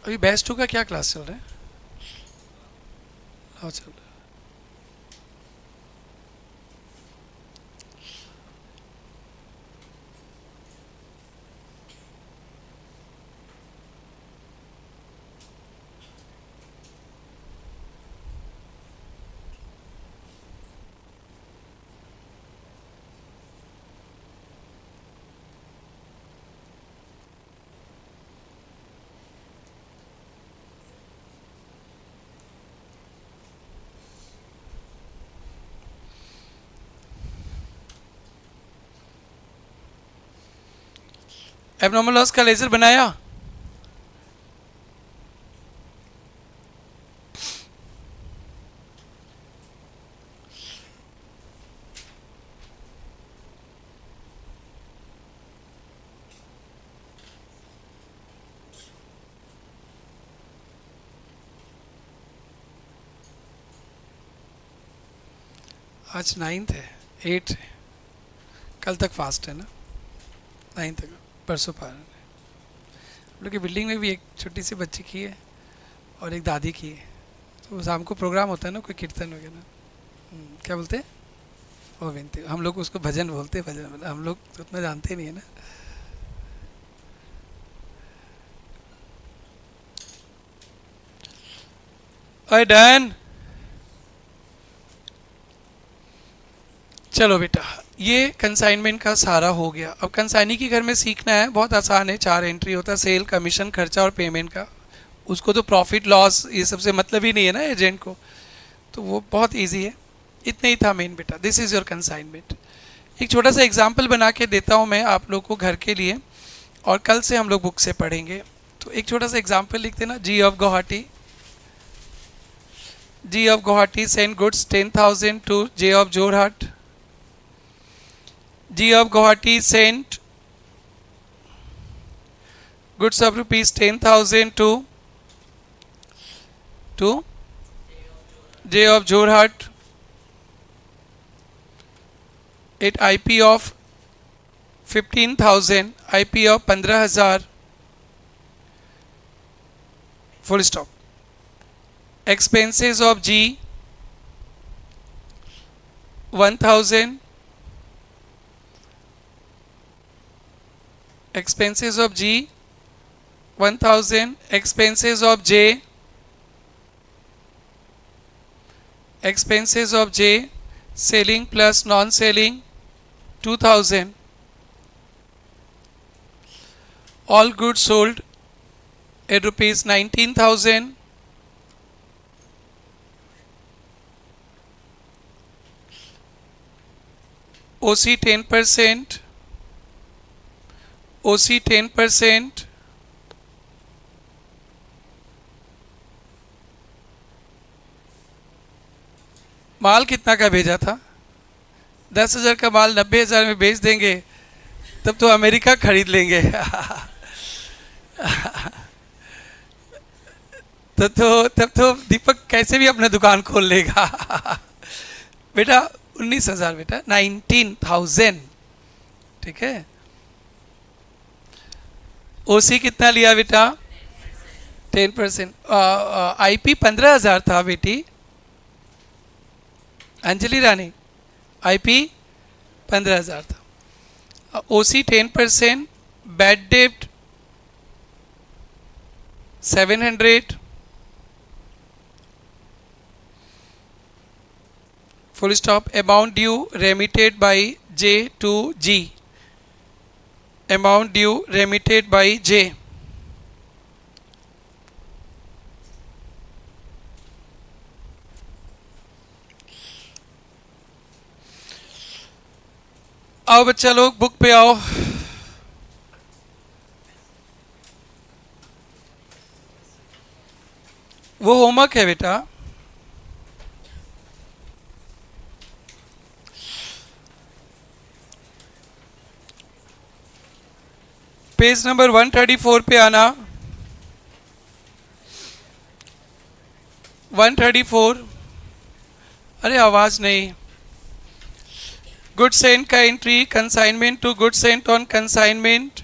अभी बैच 2 का क्या क्लास चल रहा है? हाँ चल रहा है। एबनॉर्मल लॉस का लेजर बनाया? आज 9th है, 8 है, कल तक फास्ट है ना? 9 तक, परसों पार। हम लोग की बिल्डिंग में भी एक छोटी सी बच्ची की है और एक दादी की है। तो शाम को प्रोग्राम होता है ना, कोई कीर्तन वगैरह। क्या बोलते हैं वो? विनती। हम लोग उसको भजन बोलते हैं। भजन हम लोग तो उतना जानते नहीं है ना। अरे डन, चलो बेटा, ये कंसाइनमेंट का सारा हो गया। अब कंसाइनी के घर में सीखना है, बहुत आसान है। 4 एंट्री होता है, सेल, कमीशन, खर्चा और पेमेंट का। उसको तो प्रॉफिट लॉस ये सबसे मतलब ही नहीं है ना एजेंट को, तो वो बहुत इजी है। इतना ही था मेन बेटा। This is your consignment. एक छोटा सा एग्जाम्पल बना के देता हूँ मैं आप लोग को घर के लिए, और कल से हम लोग बुक से पढ़ेंगे। तो एक छोटा सा एग्जाम्पल लिख देना। G of Guwahati, G of Guwahati send goods 10,000 to J of Jorhat. G of Guwahati sent goods of rupees 10,000 to J of Jorhat at IP of 15,000, IP of 15,000, full stop. Expenses of G 1,000, expenses of G 1,000, expenses of J, expenses of J, selling plus non-selling 2,000, all goods sold at rupees 19,000, OC 10%, OC 10%, माल कितना का भेजा था? 10,000 का माल 90,000 में बेच देंगे तब तो अमेरिका खरीद लेंगे। तब तो दीपक कैसे भी अपना दुकान खोल लेगा। बेटा 19,000, बेटा 19,000, ठीक है। ओसी कितना लिया बेटा? 10%। आईपी 15,000 था बेटी अंजलि रानी, आईपी 15,000 था। ओसी 10%, बैड डेब्ट 700, full stop, amount due remitted by J to G, amount due remitted by J, आओ बच्चा लोग बुक पे आओ। वो होमवर्क है बेटा। पेज नंबर 134 पे आना। 134। अरे आवाज नहीं। गुड सेंट का entry consignment to good sent on consignment,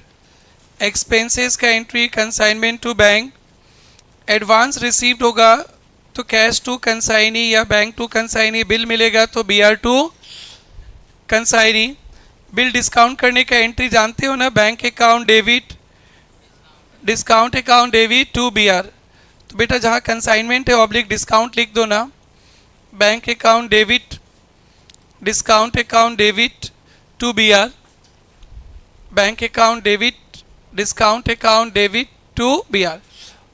expenses का entry consignment to bank, advance received होगा तो कैश टू कंसाइनी या बैंक टू कंसाइनी, बिल मिलेगा तो BR to consignee. Bill discount करने का एंट्री जानते हो ना, bank account debit, discount account debit to BR. तो बेटा जहाँ कंसाइनमेंट है ऑब्लिक डिस्काउंट लिख दो ना, bank account debit, discount account debit to BR, bank account debit, discount account debit to BR.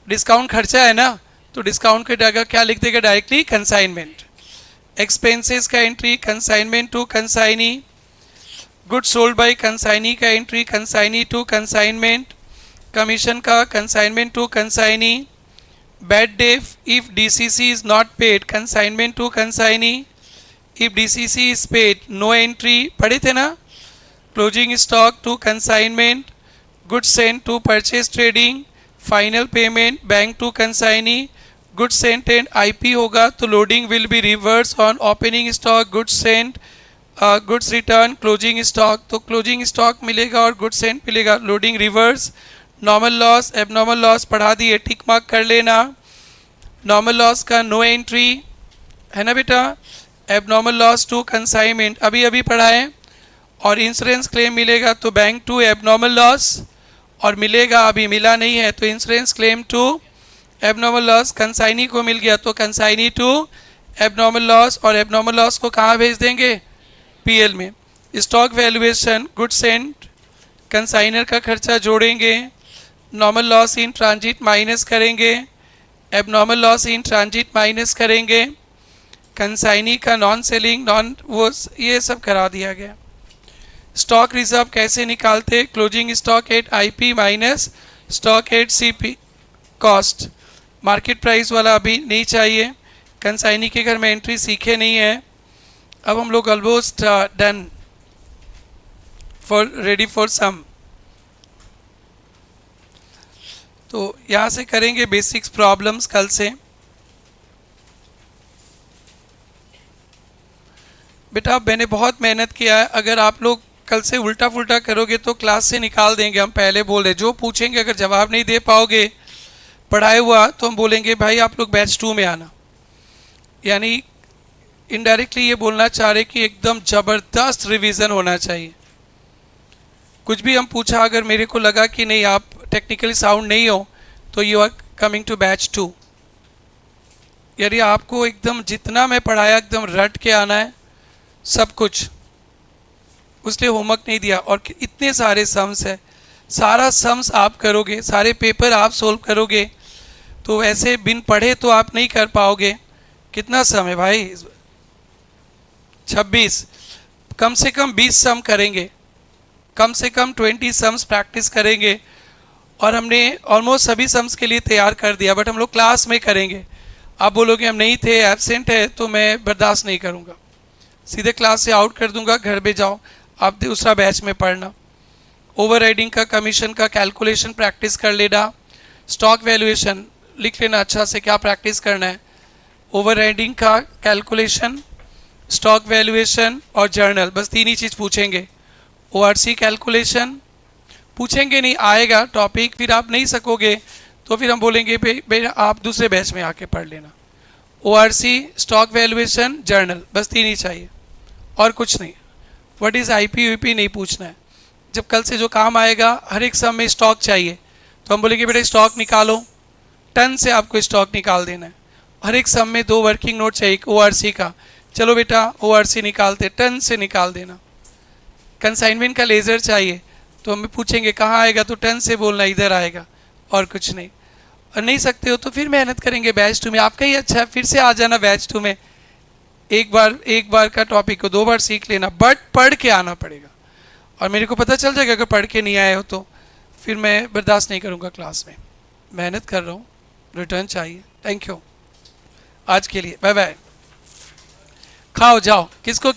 Discount खर्चा है ना तो डिस्काउंट की जगह क्या लिख देगा डायरेक्टली? कंसाइनमेंट। एक्सपेंसेस का entry consignment to consignee, good sold by consignee का entry consignee to consignment, commission का consignment to consignee, bad debt if DCC is not paid consignment to consignee, if DCC is paid no entry, पढ़े थे ना। Closing stock to consignment, good sent to purchase trading, final payment bank to consignee, good sent and IP होगा तो loading will be reverse on opening stock, good sent goods return closing stock, तो क्लोजिंग स्टॉक मिलेगा और गुड सेंट मिलेगा, loading reverse. Normal loss abnormal loss पढ़ा दिए, टिक मार्क कर लेना। नॉर्मल लॉस का नो एंट्री है ना बेटा, एबनॉर्मल लॉस टू कंसाइनमेंट अभी अभी पढ़ाएं, और इंश्योरेंस क्लेम मिलेगा तो बैंक टू एबनॉर्मल लॉस, और मिलेगा अभी मिला नहीं है तो insurance claim to abnormal loss. Consignee को मिल गया तो कंसाइनी टू एबनॉर्मल लॉस, और एबनॉर्मल लॉस को कहाँ भेज देंगे? पीएल में। Stock valuation good sent consignor का खर्चा जोड़ेंगे, normal loss in transit minus करेंगे, abnormal loss in transit minus करेंगे, कंसाइनी का नॉन सेलिंग नॉन वो ये सब करा दिया गया। स्टॉक रिजर्व कैसे निकालते? Closing stock at IP minus stock at CP cost. Market price वाला अभी नहीं चाहिए, कंसाइनी के घर में एंट्री सीखे नहीं है। अब हम लोग almost done for ready for some, तो यहाँ से करेंगे बेसिक्स प्रॉब्लम्स कल से। बेटा मैंने बहुत मेहनत किया है, अगर आप लोग कल से उल्टा फुल्टा करोगे तो क्लास से निकाल देंगे। हम पहले बोल रहे जो पूछेंगे अगर जवाब नहीं दे पाओगे पढ़ाए हुआ तो हम बोलेंगे भाई आप लोग बैच 2 में आना। यानी इनडायरेक्टली ये बोलना चाह रहे कि एकदम ज़बरदस्त रिवीजन होना चाहिए। कुछ भी हम पूछा अगर मेरे को लगा कि नहीं आप टेक्निकली साउंड नहीं हो तो you are coming to batch 2। यदि आपको एकदम जितना मैं पढ़ाया एकदम रट के आना है सब कुछ, उसलिए होमवर्क नहीं दिया। और इतने सारे सम्स है, सारा सम्स आप करोगे, सारे पेपर आप सोल्व करोगे, तो ऐसे बिन पढ़े तो आप नहीं कर पाओगे। कितना सम है भाई? 26। कम से कम 20 सम करेंगे, कम से कम 20 सम्स प्रैक्टिस करेंगे। और हमने ऑलमोस्ट सभी सम्स के लिए तैयार कर दिया, बट हम लोग क्लास में करेंगे। आप बोलोगे हम नहीं थे, एब्सेंट है, तो मैं बर्दाश्त नहीं करूँगा, सीधे क्लास से आउट कर दूंगा, घर पे जाओ आप दूसरा बैच में पढ़ना। ओवर राइडिंग का, कमीशन का कैलकुलेशन प्रैक्टिस कर लेना। स्टॉक वैल्यूएशन लिख लेना अच्छा से, क्या प्रैक्टिस करना है। ओवर राइडिंग का कैलकुलेशन, स्टॉक वैल्यूएशन और जर्नल, बस तीन ही चीज़ पूछेंगे। ओआरसी कैलकुलेशन पूछेंगे नहीं, आएगा टॉपिक, फिर आप नहीं सकोगे तो फिर हम बोलेंगे भाई आप दूसरे बैच में आके पढ़ लेना। ओआरसी, स्टॉक वैल्यूएशन, जर्नल, बस तीन ही चाहिए और कुछ नहीं। व्हाट इज़ आईपी वीपी नहीं पूछना है। जब कल से जो काम आएगा, हर एक सम में स्टॉक चाहिए तो हम बोलेंगे बेटा स्टॉक निकालो, टन से आपको स्टॉक निकाल देना है। हर एक सम में 2 वर्किंग नोट चाहिए ओआरसी का, चलो बेटा ओआरसी निकालते, टन से निकाल देना। कंसाइनमेंट का लेज़र चाहिए तो हमें पूछेंगे कहाँ आएगा, तो टन से बोलना इधर आएगा और कुछ नहीं। और नहीं सकते हो तो फिर मेहनत करेंगे बैच 2 में, आपका ही अच्छा है, फिर से आ जाना बैच 2 में। एक बार का टॉपिक को 2 बार सीख लेना, बट पढ़ के आना पड़ेगा। और मेरे को पता चल जाएगा अगर पढ़ के नहीं आए हो तो फिर मैं बर्दाश्त नहीं करूँगा क्लास में। मेहनत कर रहा हूँ, रिटर्न चाहिए। थैंक यू आज के लिए, बाय बाय। खाओ जाओ, किसको